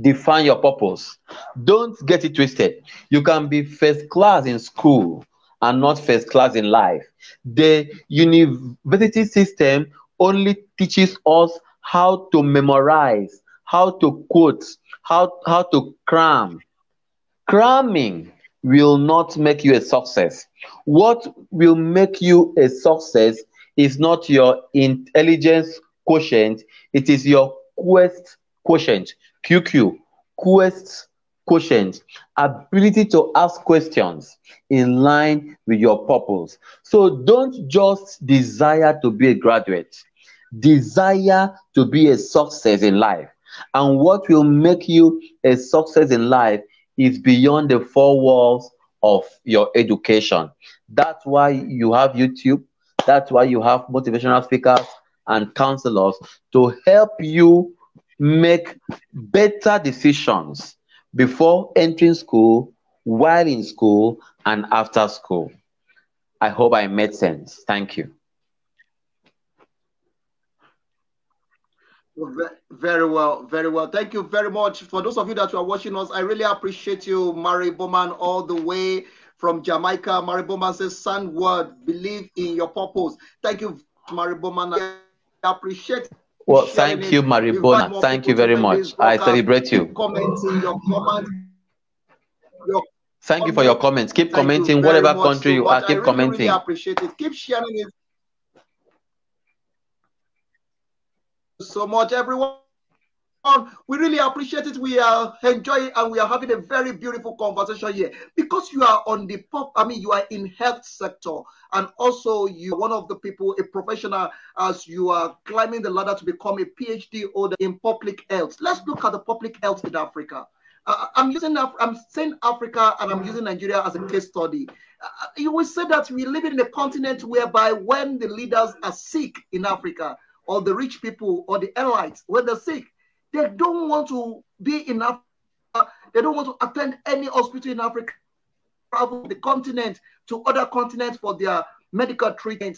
S2: define your purpose. Don't get it twisted. You can be first class in school and not first class in life. The university system only teaches us how to memorize, how to quote, how to cram. Cramming will not make you a success. What will make you a success is not your intelligence quotient, it is your quest quotient, QQ, quest quotient, ability to ask questions in line with your purpose. So don't just desire to be a graduate, desire to be a success in life. And what will make you a success in life is beyond the four walls of your education. That's why you have YouTube. That's why you have motivational speakers and counselors to help you make better decisions before entering school, while in school, and after school. I hope I made sense. Thank you.
S1: Very well, very well. Thank you very much. For those of you that are watching us, I really appreciate you, Mary Bowman, all the way from Jamaica. Mary Bowman says, "Sand word, believe in your purpose." Thank you, Mary Bowman. I appreciate
S2: Well,
S1: sharing
S2: thank you,
S1: it.
S2: Maribona.
S1: Invite more
S2: Thank you
S1: people to
S2: very
S1: learn this
S2: much. I
S1: broadcast.
S2: celebrate
S1: Keep
S2: you.
S1: commenting your comment. your
S2: Thank you for your comments. Keep
S1: Thank you
S2: commenting.
S1: very
S2: Whatever
S1: much
S2: country
S1: so
S2: you
S1: much.
S2: are, keep
S1: I really,
S2: commenting.
S1: really appreciate it. Keep sharing it so much, everyone. We really appreciate it. We are enjoying and we are having a very beautiful conversation here because you are on the you are in health sector, and also you are one of the people, a professional, as you are climbing the ladder to become a PhD holder in public health. Let's look at the public health in Africa. I'm saying Africa, and I'm using Nigeria as a case study. You will say that we live in a continent whereby when the leaders are sick in Africa, or the rich people or the elites, when they're sick, they don't want to be in Africa. They don't want to attend any hospital in Africa, travel the continent to other continents for their medical treatment.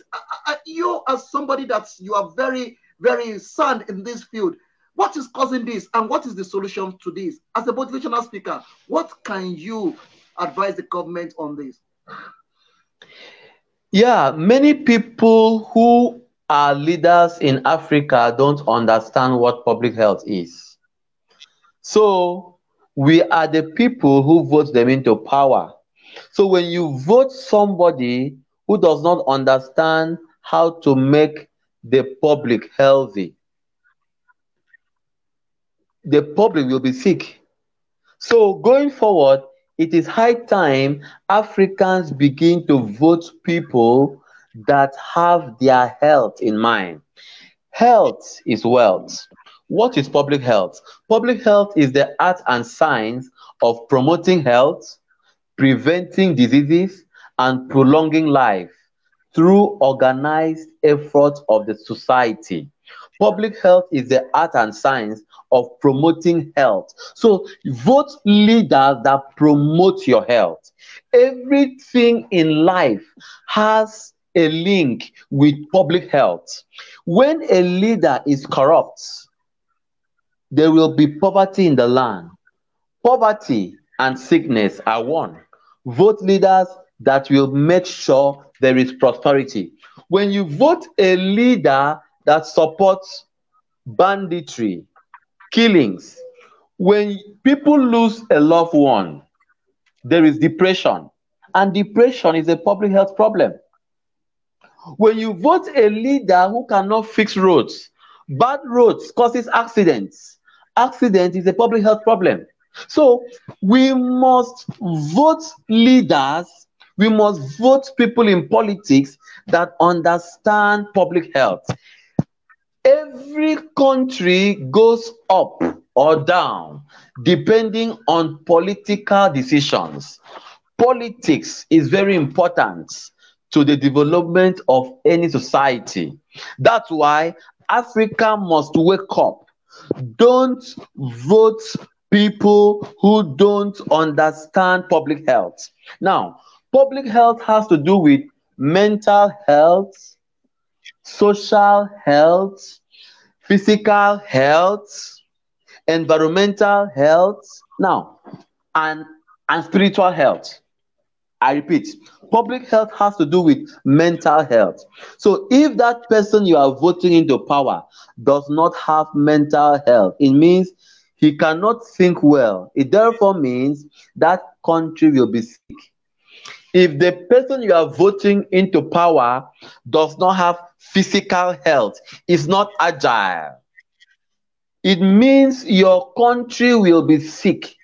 S1: You, as somebody you are very, very sound in this field, what is causing this and what is the solution to this? As a motivational speaker, what can you advise the government on this?
S2: Yeah, many people who are leaders in Africa don't understand what public health is. So we are the people who vote them into power. So when you vote somebody who does not understand how to make the public healthy, the public will be sick. So going forward, it is high time Africans begin to vote people that have their health in mind. Health is wealth. What is public health? Public health is the art and science of promoting health, preventing diseases, and prolonging life through organized effort of the society. Public health is the art and science of promoting health. So vote leaders that promote your health. Everything in life has a link with public health. When a leader is corrupt, there will be poverty in the land. Poverty and sickness are one. Vote leaders that will make sure there is prosperity. When you vote a leader that supports banditry, killings, when people lose a loved one, there is depression, and depression is a public health problem. When you vote a leader who cannot fix roads, bad roads causes accidents. Accident is a public health problem. So we must vote leaders, we must vote people in politics that understand public health. Every country goes up or down depending on political decisions. Politics is very important to the development of any society. That's why Africa must wake up. Don't vote people who don't understand public health. Now, public health has to do with mental health, social health, physical health, environmental health, now, and spiritual health. I repeat, public health has to do with mental health. So if that person you are voting into power does not have mental health, it means he cannot think well. It therefore means that country will be sick. If the person you are voting into power does not have physical health, is not agile, it means your country will be sick.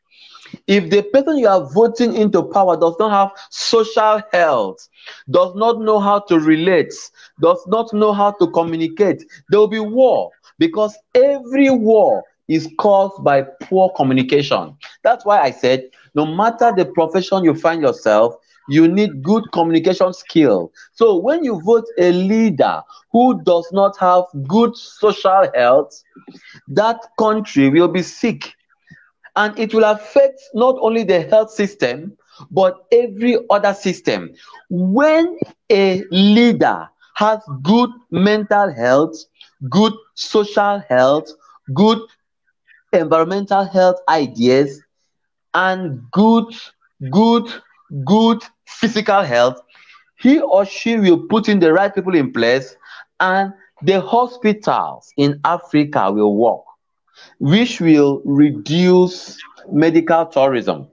S2: If the person you are voting into power does not have social health, does not know how to relate, does not know how to communicate, there will be war, because every war is caused by poor communication. That's why I said, no matter the profession you find yourself, you need good communication skill. So when you vote a leader who does not have good social health, that country will be sick. And it will affect not only the health system, but every other system. When a leader has good mental health, good social health, good environmental health ideas, and good physical health, he or she will put in the right people in place, and the hospitals in Africa will work, which will reduce medical tourism.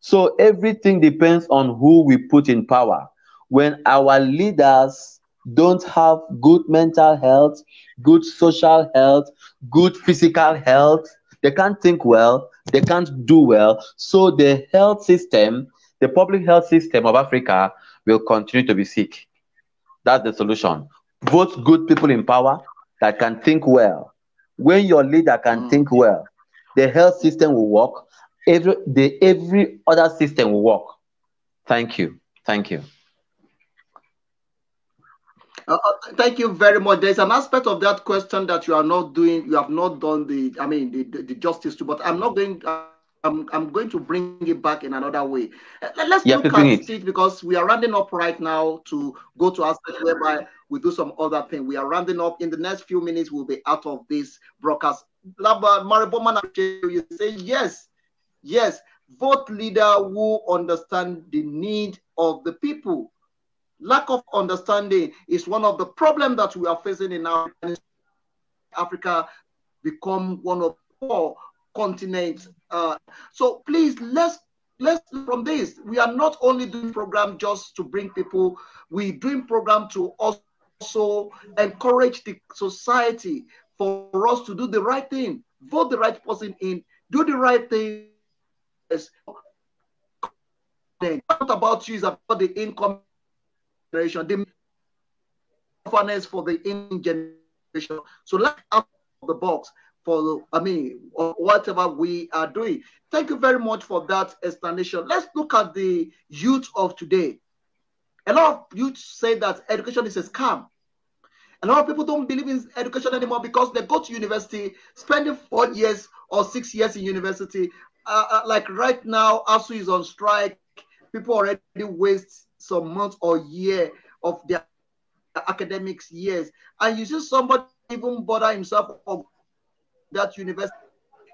S2: So everything depends on who we put in power. When our leaders don't have good mental health, good social health, good physical health, they can't think well, they can't do well. So the health system, the public health system of Africa will continue to be sick. That's the solution. Vote good people in power that can think well. When your leader can think well, the health system will work. Every other system will work. Thank you. Thank you.
S1: Thank you very much. There's an aspect of that question that you are not doing, you have not done the justice to, but I'm going to bring it back in another way. Let's
S2: Yeah,
S1: look
S2: flipping
S1: at
S2: it.
S1: it because we are rounding up right now to go to aspect whereby we do some other thing. We are rounding up in the next few minutes. We'll be out of this broadcast. Mariboman, you say yes. Vote leader who understand the need of the people. Lack of understanding is one of the problems that we are facing in Africa. Become one of four continents. So please, let's from this. We are not only doing program just to bring people. We're doing program to also encourage the society for us to do the right thing, vote the right person in, do the right thing. Not about you, it's about the income generation, the fairness for the in generation. So let's out of the box for whatever we are doing. Thank you very much for that explanation. Let's look at the youth of today. A lot of youth say that education is a scam. A lot of people don't believe in education anymore because they go to university, spending 4 years or 6 years in university. Like right now, ASU is on strike. People already waste some months or year of their academics years. And you see somebody even bother himself of that university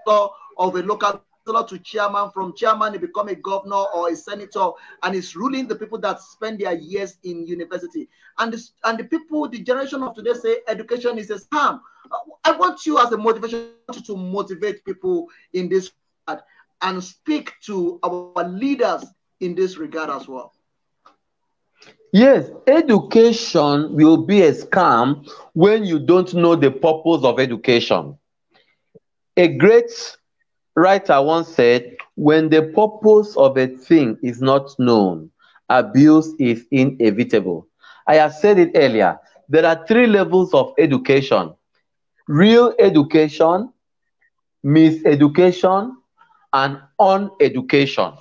S1: of a local to chairman, from chairman he become a governor or a senator, and is ruling the people that spend their years in university. And the people, the generation of today say education is a scam. I want you as a motivation to motivate people in this regard and speak to our leaders in this regard as well.
S2: Yes, education will be a scam when you don't know the purpose of education. A great writer once said, when the purpose of a thing is not known, abuse is inevitable. I have said it earlier. There are 3 levels of education: real education, miseducation, and uneducation.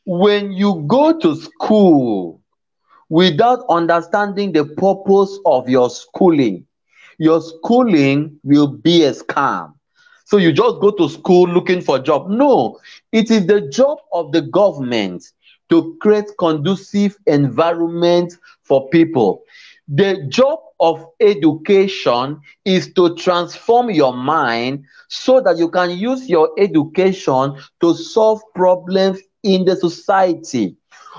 S2: When you go to school without understanding the purpose of your schooling will be a scam. So you just go to school looking for a job. No, it is the job of the government to create conducive environment for people. The job of education is to transform your mind so that you can use your education to solve problems in the society.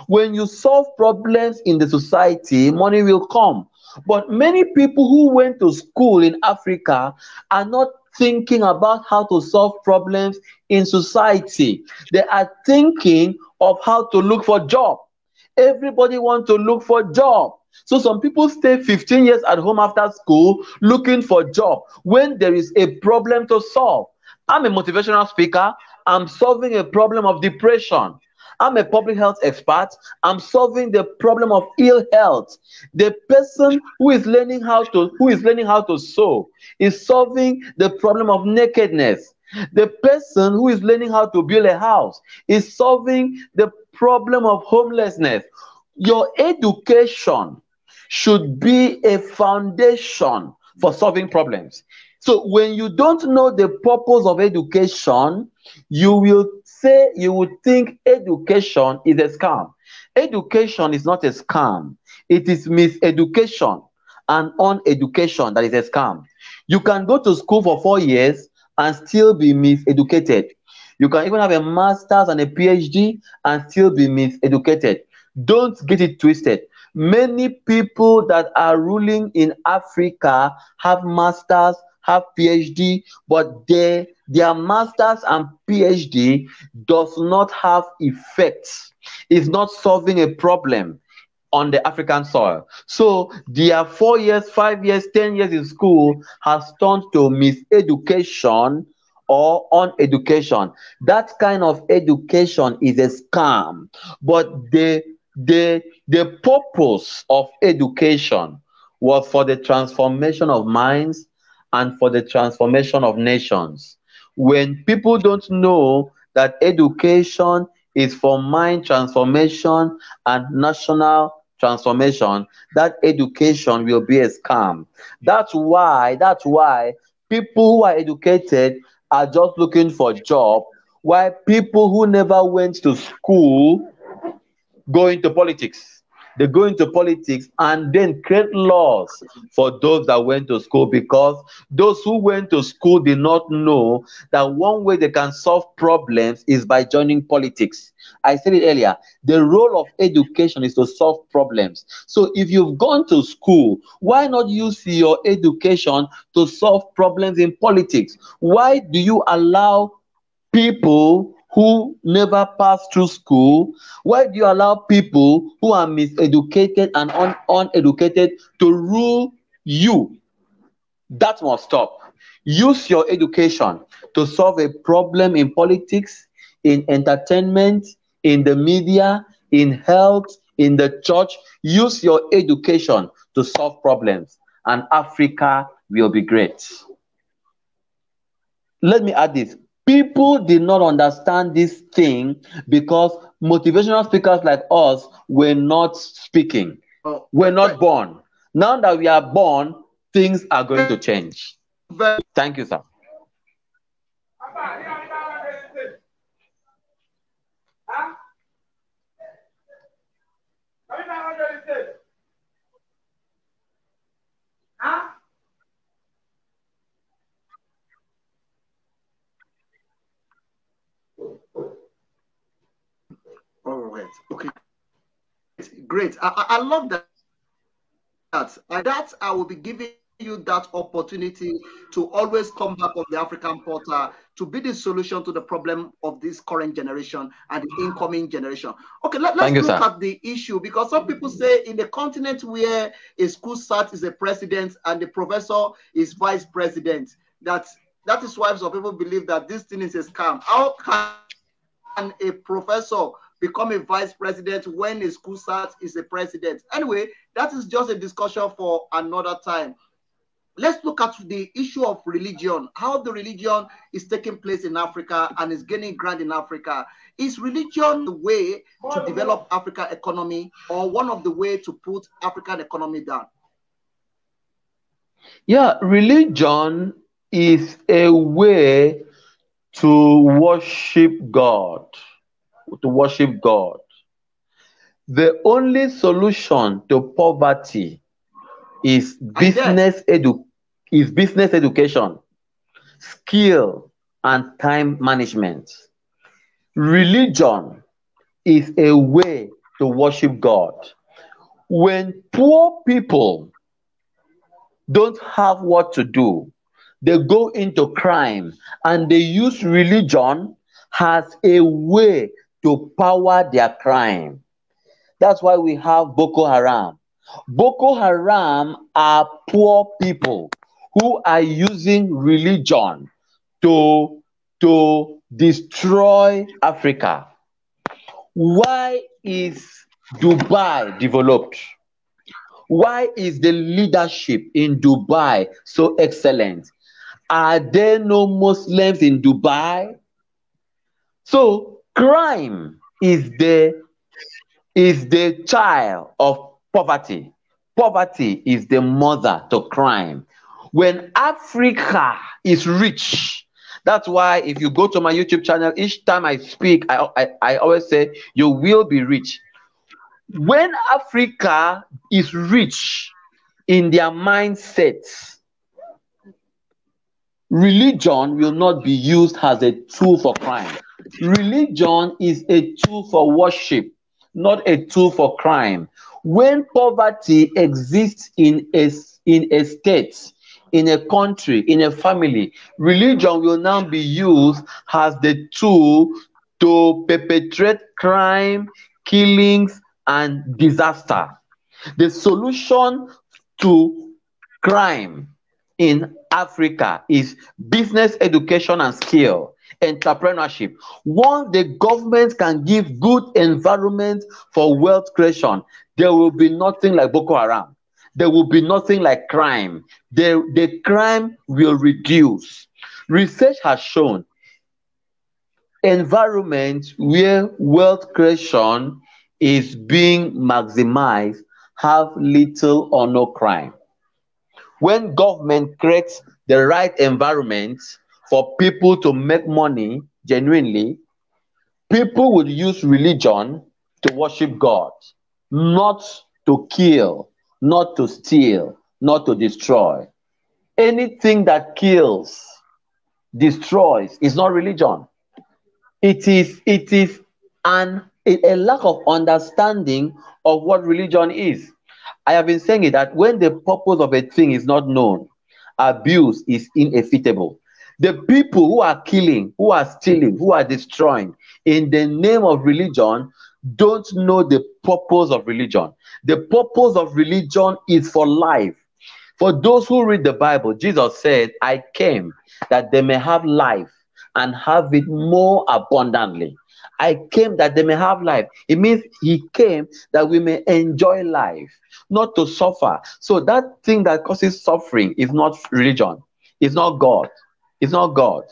S2: When you solve problems in the society, money will come. But many people who went to school in Africa are not thinking about how to solve problems in society. They are thinking of how to look for job. Everybody wants to look for job. So some people stay 15 years at home after school looking for job when there is a problem to solve. I'm a motivational speaker. I'm solving a problem of depression. I'm a public health expert. I'm solving the problem of ill health. The person who is learning how to sew is solving the problem of nakedness. The person who is learning how to build a house is solving the problem of homelessness. Your education should be a foundation for solving problems. So when you don't know the purpose of education, you would think education is a scam. Education is not a scam. It is miseducation and uneducation that is a scam. You can go to school for 4 years and still be miseducated. You can even have a master's and a PhD and still be miseducated. Don't get it twisted. Many people that are ruling in Africa have masters, have PhD, but their masters and PhD does not have effects. It's not solving a problem on the African soil. So their 4 years, 5 years, 10 years in school has turned to miseducation or uneducation. That kind of education is a scam. But the purpose of education was for the transformation of minds and for the transformation of nations. When people don't know that education is for mind transformation and national transformation, that education will be a scam. That's why people who are educated are just looking for a job, while people who never went to school go into politics. They go into politics and then create laws for those that went to school, because those who went to school did not know that one way they can solve problems is by joining politics. I said it earlier, the role of education is to solve problems. So if you've gone to school, why not use your education to solve problems in politics? Why do you allow people who never passed through school? Why do you allow people who are miseducated and uneducated to rule you? That must stop. Use your education to solve a problem in politics, in entertainment, in the media, in health, in the church. Use your education to solve problems, and Africa will be great. Let me add this. People did not understand this thing because motivational speakers like us were not speaking. We're not born. Now that we are born, things are going to change. Thank you, sir.
S1: All right. Okay. Great. I love that. And that I will be giving you that opportunity to always come back on the African Portal to be the solution to the problem of this current generation and the incoming generation. Okay, let's look at the issue, because some people say in the continent where a school sat is a president and the professor is vice president, that is why some people believe that this thing is a scam. How can a professor become a vice president when a school sat is a president? Anyway, that is just a discussion for another time. Let's look at the issue of religion, how the religion is taking place in Africa and is gaining ground in Africa. Is religion the way to develop African economy, or one of the way to put African economy down?
S2: Yeah, religion is a way to worship God. To worship God. The only solution to poverty is business education, skill, and time management. Religion is a way to worship God. When poor people don't have what to do, they go into crime, and they use religion as a way to power their crime. That's why we have Boko Haram. Boko Haram are poor people who are using religion to destroy Africa. Why is Dubai developed? Why is the leadership in Dubai so excellent? Are there no Muslims in Dubai? So crime is the child of poverty. Poverty is the mother to crime. When Africa is rich, that's why if you go to my YouTube channel, each time I speak, I always say, you will be rich. When Africa is rich in their mindsets, religion will not be used as a tool for crime. Religion is a tool for worship, not a tool for crime. When poverty exists in a state, in a country, in a family, religion will now be used as the tool to perpetrate crime, killings, and disaster. The solution to crime in Africa is business education and skill, entrepreneurship. Once the government can give good environment for wealth creation, there will be nothing like Boko Haram. There will be nothing like crime. The crime will reduce. Research has shown environments where wealth creation is being maximized have little or no crime. When government creates the right environment for people to make money genuinely, people would use religion to worship God, not to kill, not to steal, not to destroy. Anything that kills, destroys is not religion. It is a lack of understanding of what religion is. I have been saying it that when the purpose of a thing is not known, abuse is inevitable. The people who are killing, who are stealing, who are destroying in the name of religion don't know the purpose of religion. The purpose of religion is for life. For those who read the Bible, Jesus said, I came that they may have life and have it more abundantly. I came that they may have life. It means he came that we may enjoy life, not to suffer. So that thing that causes suffering is not religion. It's not God. It's not God.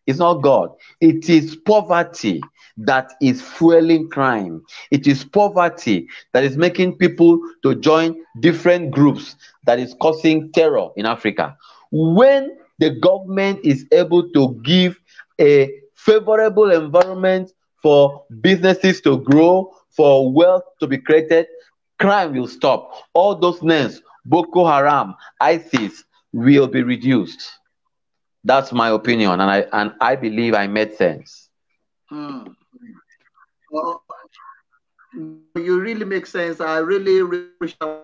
S2: It's not God. It is poverty that is fueling crime. It is poverty that is making people to join different groups that is causing terror in Africa. When the government is able to give a favorable environment for businesses to grow, for wealth to be created, crime will stop. All those names, Boko Haram, ISIS, will be reduced. That's my opinion, and I believe I made sense.
S1: Well, you really make sense. I really appreciate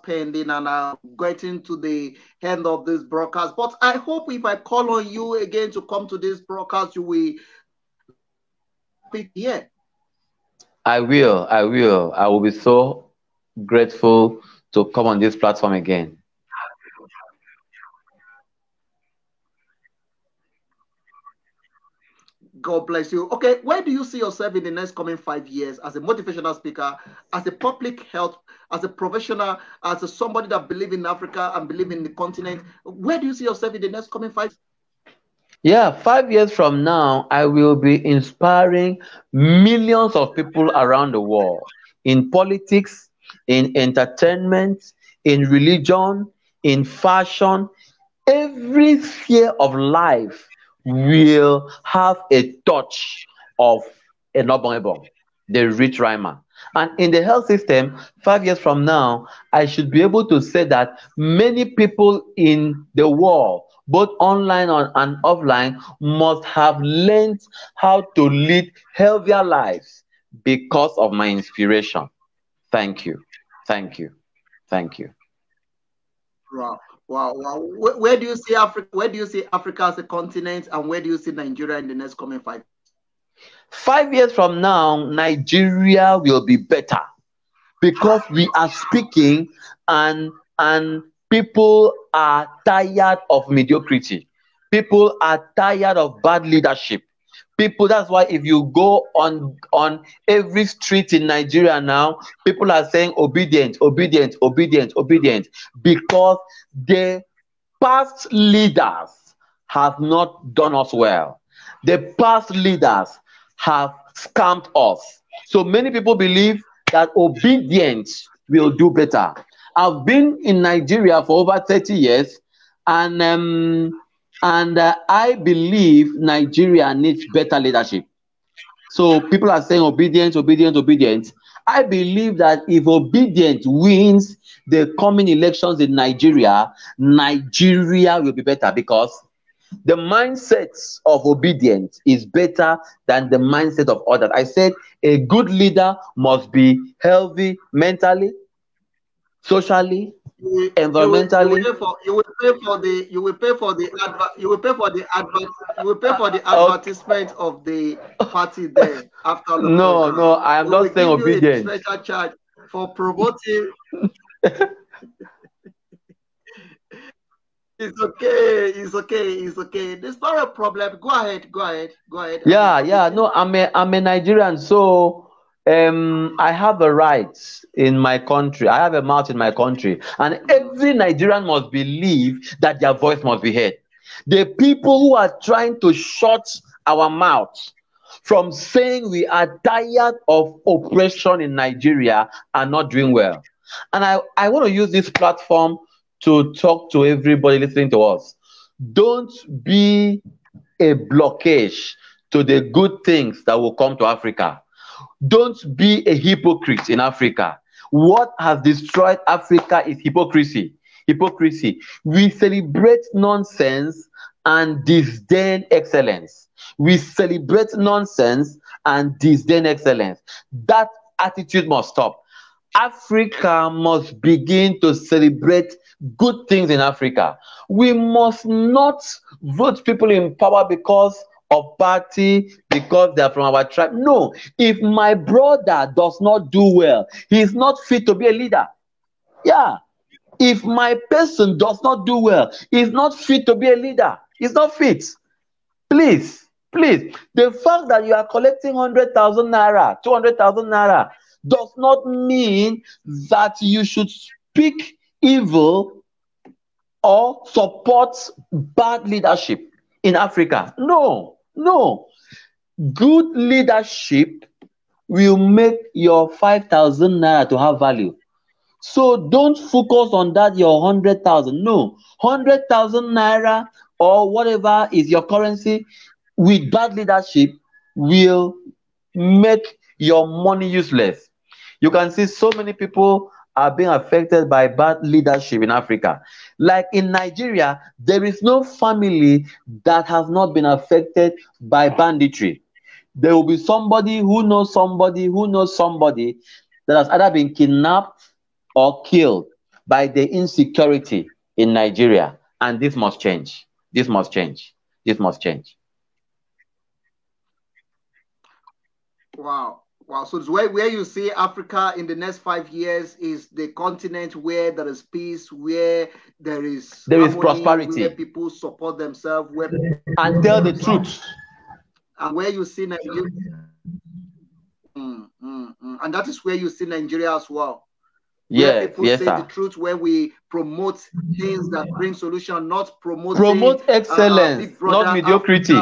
S1: pending and I'm getting to the end of this broadcast. But I hope if I call on you again to come to this broadcast, you will be here.
S2: I will. I will be so grateful to come on this platform again.
S1: God bless you. Okay, where do you see yourself in the next coming 5 years as a motivational speaker, as a public health, as a professional, as somebody that believes in Africa and believes in the continent? Where do you see yourself in the next coming 5 years?
S2: Yeah, 5 years from now, I will be inspiring millions of people around the world in politics, in entertainment, in religion, in fashion. Every sphere of life will have a touch of Enobong Ebong, the rich rhymer. And in the health system, 5 years from now, I should be able to say that many people in the world, both online and offline, must have learned how to lead healthier lives because of my inspiration. Thank you. Thank you. Thank you.
S1: Wow. Wow, wow. Where do you see Africa? Where do you see Africa as a continent, and where do you see Nigeria in the next coming 5 years?
S2: 5 years from now, Nigeria will be better because we are speaking and people are tired of mediocrity. People are tired of bad leadership. People, that's why if you go on every street in Nigeria now, people are saying obedient, obedient, obedient, obedient, because the past leaders have not done us well. The past leaders have scammed us. So many people believe that obedience will do better. I've been in Nigeria for over 30 years, and I believe Nigeria needs better leadership. So people are saying obedience, obedience, obedience. I believe that if obedience wins the coming elections in Nigeria, Nigeria will be better because the mindset of obedience is better than the mindset of others. I said a good leader must be healthy mentally, socially, environmentally.
S1: You will pay for the advertisement of the party there after the program.
S2: No, I am not saying obedient.
S1: A special charge for promoting. It's okay. There's not a problem. Go ahead.
S2: Yeah. No, I'm a Nigerian, so I have a right in my country. I have a mouth in my country, and every Nigerian must believe that their voice must be heard. The people who are trying to shut our mouths from saying we are tired of oppression in Nigeria are not doing well. And I want to use this platform to talk to everybody listening to us. Don't be a blockage to the good things that will come to Africa. Don't be a hypocrite in Africa. What has destroyed Africa is hypocrisy. We celebrate nonsense and disdain excellence. We celebrate nonsense and disdain excellence. That attitude must stop. Africa must begin to celebrate good things in Africa. We must not vote people in power because of party, because they are from our tribe. No, if my brother does not do well, he is not fit to be a leader. Yeah. If my person does not do well, he's not fit to be a leader. He's not fit. Please. The fact that you are collecting 100,000 naira, 200,000 naira does not mean that you should speak evil or support bad leadership in Africa. No. Good leadership will make your 5,000 naira to have value. So don't focus on that, your 100,000. No, 100,000 naira or whatever is your currency with bad leadership will make your money useless. You can see so many people are being affected by bad leadership in Africa. Like in Nigeria, there is no family that has not been affected by banditry. There will be somebody who knows somebody that has either been kidnapped or killed by the insecurity in Nigeria. And this must change.
S1: Wow. So where you see Africa in the next 5 years is the continent where there is peace, where there is
S2: harmony, prosperity,
S1: where people support themselves,
S2: and tell the truth.
S1: And where you see Nigeria, and that is where you see Nigeria as well.
S2: Yes,
S1: people say the truth, where we promote things that bring solution, not
S2: promote excellence, not mediocrity.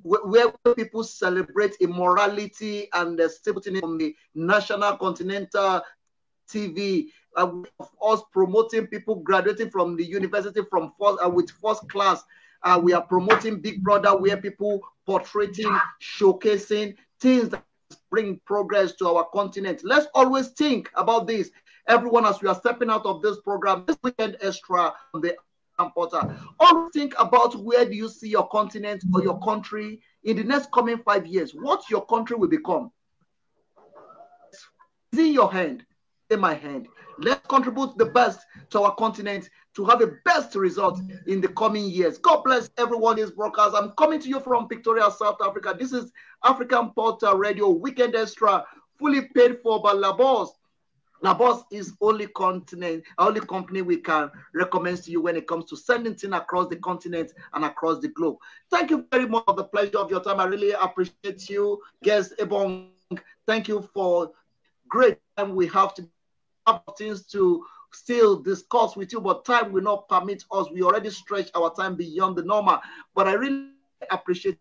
S1: Where people celebrate immorality and still putting it on the national continental TV, of us promoting people graduating from the university with first class. We are promoting Big Brother, where people portraying, showcasing things that bring progress to our continent. Let's always think about this. Everyone, as we are stepping out of this program, this Weekend Extra on the Portal, always think about where do you see your continent or your country in the next coming 5 years. What your country will become. It's in your hand, in my hand. Let's contribute the best to our continent to have the best result in the coming years. God bless everyone in this broadcast. I'm coming to you from Pretoria, South Africa. This is African Portal Radio Weekend Extra, fully paid for by Labos. Labos is only company we can recommend to you when it comes to sending things across the continent and across the globe. Thank you very much for the pleasure of your time. I really appreciate you, guest Ebong. Thank you for great time we have to have things to still discuss with you, but time will not permit us. We already stretched our time beyond the normal, but I really appreciate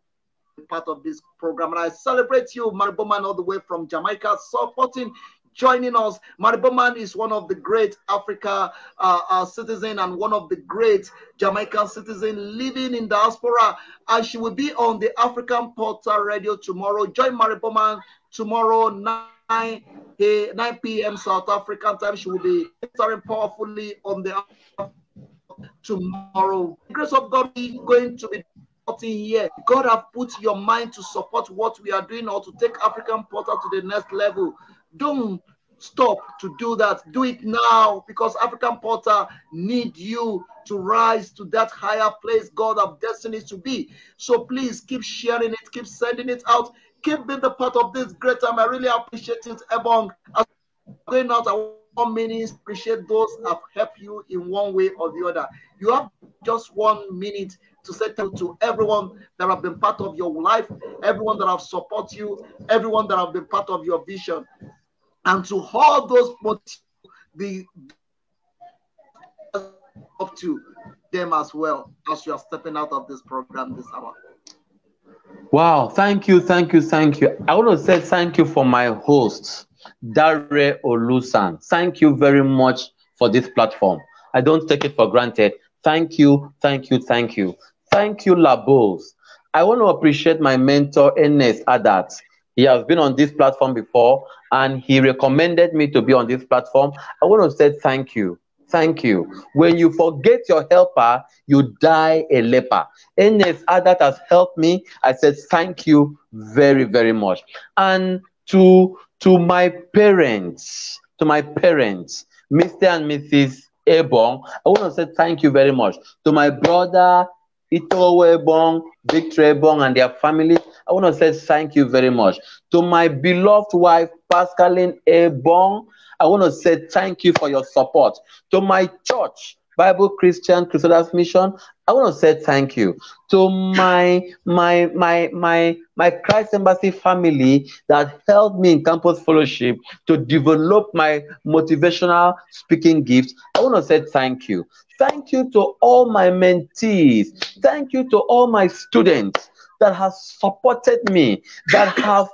S1: part of this program, and I celebrate you, Mariboman, all the way from Jamaica, joining us. Mariboman is one of the great Africa citizen and one of the great Jamaican citizen living in diaspora, and she will be on the African Portal Radio tomorrow. Join Mariboman tomorrow 9 p.m. South African time. She will be starting powerfully on the tomorrow. The grace of God is going to be here. God have put your mind to support what we are doing or to take African Portal to the next level. Don't stop to do that. Do it now, because African Portal need you to rise to that higher place God have destiny to be. So please keep sharing it, keep sending it out, keep being the part of this great time. I really appreciate it, Ebong. As going out, I want minutes, appreciate those that have helped you in one way or the other. You have just 1 minute to say thank you to everyone that have been part of your life, everyone that have supported you, everyone that have been part of your vision, and to all those the up to them as well as you are stepping out of this program this hour.
S2: Wow, thank you, thank you, thank you. I want to say thank you for my host, Dare Olusan. Thank you very much for this platform. I don't take it for granted. Thank you, thank you, thank you. Thank you, Labos. I want to appreciate my mentor, Enes Adat. He has been on this platform before and he recommended me to be on this platform. I want to say thank you. Thank you. When you forget your helper, you die a leper. Enes Adat has helped me. I said thank you very, very much. And to my parents, Mr. and Mrs. Ebong, I want to say thank you very much. To my brother, Itowo Ebong, Victor Ebong, and their family, I want to say thank you very much. To my beloved wife, Pascaline Ebong, I want to say thank you for your support. To my church, Bible Christian Crusaders Mission, I want to say thank you. To my Christ Embassy family that helped me in campus fellowship to develop my motivational speaking gift, I want to say thank you. Thank you to all my mentees. Thank you to all my students that have supported me, that have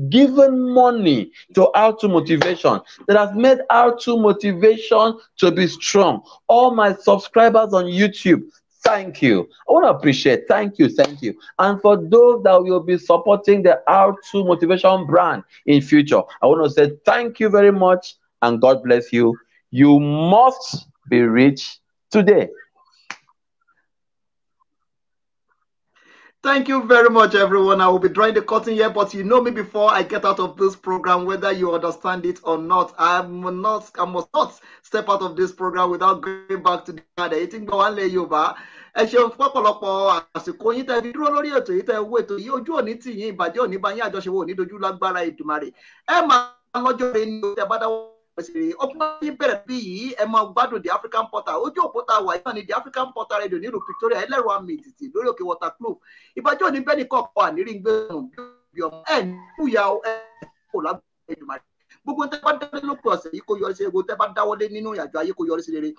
S2: given money to R2 Motivation, that has made R2 Motivation to be strong. All my subscribers on YouTube, thank you. I want to appreciate, thank you. And for those that will be supporting the R2 Motivation brand in future, I want to say thank you very much and God bless you. You must be rich today.
S1: Thank you very much, everyone. I will be drawing the curtain here, but you know me before I get out of this program, whether you understand it or not. I must not step out of this program without going back to the other. Eating Bawanle Yoba. Ẹ ṣeun pọ̀pọ̀lọpọ̀ àsìkò yín tẹ́ fi dúró lórí ètò yìí tẹ́ wo ètò yìí ojú òní tì yín ìbàjẹ́ òní bá yín àjọṣepọ̀ òní dojú lágbára Èdùmàrè ẹ máa lọ́jọ́ rẹ ní o tẹ́ bá dáwọ́ ọkùnrin yìí bẹ̀rẹ̀ bí yìí ẹ máa gbádùn the African Portal ojú òpótá wà yìí náà ni the African Portal Radio nílùú Victoria ẹlẹ́rọ àmì ìtìtì lórí òkè Waterkloof ìbàjẹ́ òní bẹ́ẹ̀ ni kọ̀ọ̀kan ànírí ń gbé bí ọmọ ẹ̀ ní kúyà ẹ̀ kò lágbára Èdùmàrè gbogbo tẹ́ bá dáwọ́lé lópin ọ̀sẹ̀ yìí kó yọrí sí gbogbo tẹ́ bá dáwọ́lé nínú ìrìnàjò ayé kó yọrí sí rere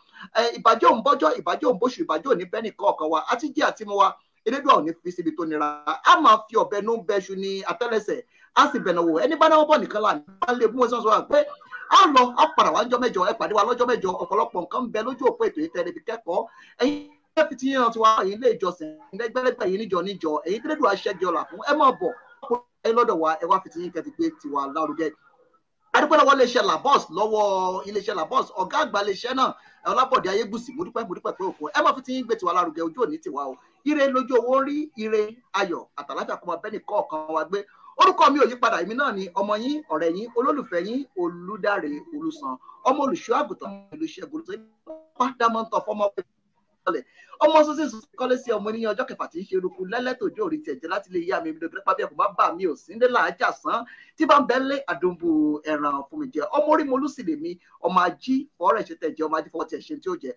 S1: ìbàjẹ́ òun bọ́jọ́ ìbàjẹ́ òun bóṣù ìbàjẹ́ òní bẹ́ẹ̀ nìkan ọ̀kan wa àti jí àti mu wa elédùà òní fi síbi tó nira a máa fi ọ̀bẹ nú bẹ́ṣu ní àtẹ́lẹsẹ̀ a sì bẹ̀nà wò ẹni bá náwó bọ̀ nìkan là ní wọ́n lè mú wọn sọ́sọ́ wa pé a lọ a padà wá lọ́jọ́ mẹ́jọ ẹ pàdé wa lọ́jọ́ mẹ́jọ ọ̀pọ̀lọpọ̀ nǹkan ń bẹ lójú òpó ètò ìtẹ́ ẹ̀rẹ́bí kẹ́kọ̀ọ́ ẹ̀yin fi ti yàn tiwa ẹ̀yin ilé ìjọsìn ẹgbẹ́lẹ́gbẹ́ yìí níjọ ẹ̀yin tẹ́lẹ̀dùn aṣẹ́gi ọ̀la fún ẹ máa bọ̀ ẹ lọ́dọ̀ wa ẹ wá fi ti yín kẹ́ti pé tiwa lárugẹ adúpẹ́ lọ́wọ́ iléeṣẹ́ Labos lọ́wọ́ iléeṣẹ́ Labos ọ̀gá àgbà iléeṣẹ́ náà Ọlábọ̀dé Ayégùsì mo dúpẹ́ pé òkun ẹ máa fi ti yín gbé tiwa lárugẹ ojú òní tiwa o ire lójú owó rí ire ayọ̀ àtàlájà kó máa bẹ́ẹ̀ ní kọ̀ọ̀kan wa gbé orúkọ mi ò yí padà èmi náà ni ọmọ yín ọ̀rẹ́ yín olólùfẹ́ yín Olúdáre Olùsàn ọmọ olùṣọ́ àgùntàn ìlú Ṣẹ́gun tó bá dámọ́ntàn fọmọ ọmọ sísè kọ́lé sí ọmọ oníyan ọjọ́ kẹfà tí ń ṣe eruku lẹ́lẹ́tòjú òrí tiẹ̀jẹ́ láti lè yá mi mi lóbi nípa bí ẹkùn bá bà mí ò sí nílé làájà sán tí bá ń bẹ́ lé àdúgbò ẹ̀ràn fún mi jẹ ọmọ orí mo lùsì lèmi ọmọ ají fọ́ọ̀rẹ̀ ṣe tẹ̀jẹ́ ọmọ ají fọwọ́ tiẹ̀ ṣe tí ó jẹ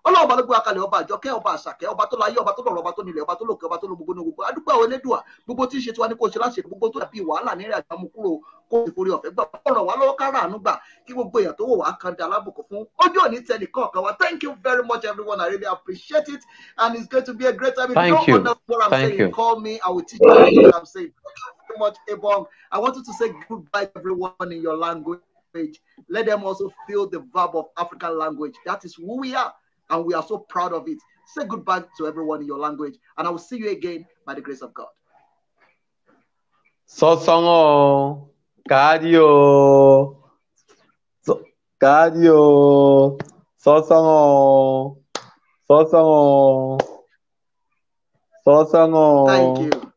S1: ọlọ́run balógun akalẹ̀ ọba àjọkẹ́ ọba àṣàkẹ́ ọba tó láyé ọba tó lọ́rọ̀ ọba tó nílẹ̀ ọba tó lòkè ọba tó lo gbogbo ní gbogbo adúpẹ́ àwọn elédùà gbogbo tí ń ṣe tiwa ní kò ṣe láṣẹ gbogbo tó dàbí wàhálà ní ìrìn àjàmú kúrò kó sì forí ọ̀fẹ́ gbà ọ̀rọ̀ wá lọ́wọ́ kára àánú gbà kí gbogbo èèyàn tó wò wá kan dá alábùkún fún ojú òní tẹnì kọ̀ọ̀kan wa thank you very much everyone I really appreciate it and it's going to be a great time if you don't understand what I'm saying call me I will teach you what I'm saying thank you very much Ebong I want you to say goodbye to everyone in your language let them also feel the verb of African language that is who we are and we are so proud of it. Say goodbye to everyone in your language, and I will see you again by the grace of God.
S2: Sosongo, Kadio, Kadio, Sosongo, Sosongo, Sosongo.
S1: Thank you.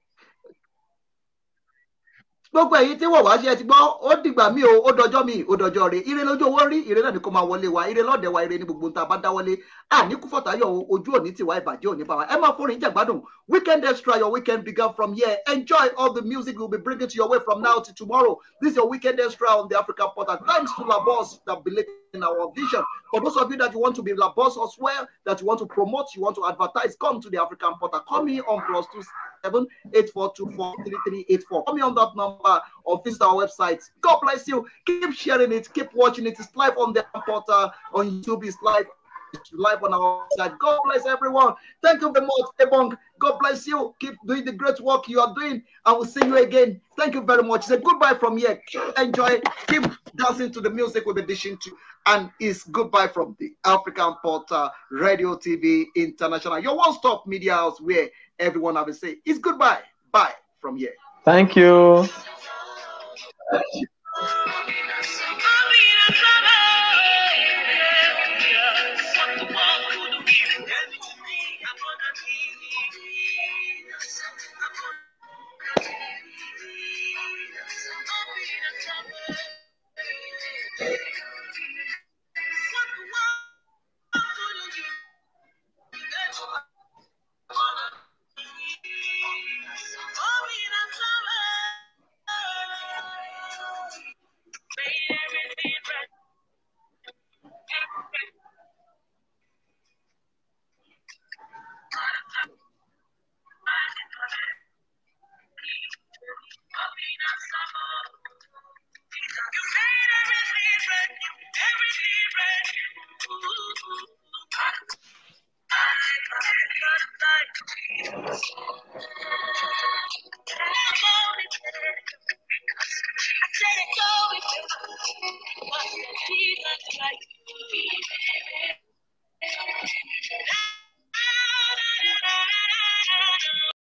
S1: gbogbo ẹ̀yin tí wọ́n wá ṣe ti gbọ́ ó dìgbà mí o ó dọjọ́ mi ó dọjọ́ rẹ̀ ire lójú owó rí ire náà ni kò máa wọlé wa ire lọ́dẹ̀ wa ire ní gbogbo nta bá dáwọ́lé àníkú fọ̀tàyọ̀ ojú òní tiwa ìbàjẹ́ òní bá wa ẹ máa forin jẹ̀gbádùn weekend extra your weekend began from here enjoy all the music we'll be bringing to your way from now to tomorrow. This is your weekend extra on the African Portal. Thanks to La Boss that believe in our vision. For those of you that you want to be La Boss as well, that you want to promote, you want to advertise, come to the African Portal. Call me on +27 8424 3384. Call me on that number or visit our website. God bless you. Keep sharing it. Keep watching it. It's live on the Portal. On YouTube, it's live on our website. God bless everyone. Thank you very much, Ebong. God bless you. Keep doing the great work you are doing. I will see you again. Thank you very much. It's a goodbye from here. Enjoy. Keep dancing to the music we'll be dishing to. And it's goodbye from the African Portal Radio TV International. Your one-stop media house where everyone have a say. It's goodbye. Bye from here.
S2: Thank you.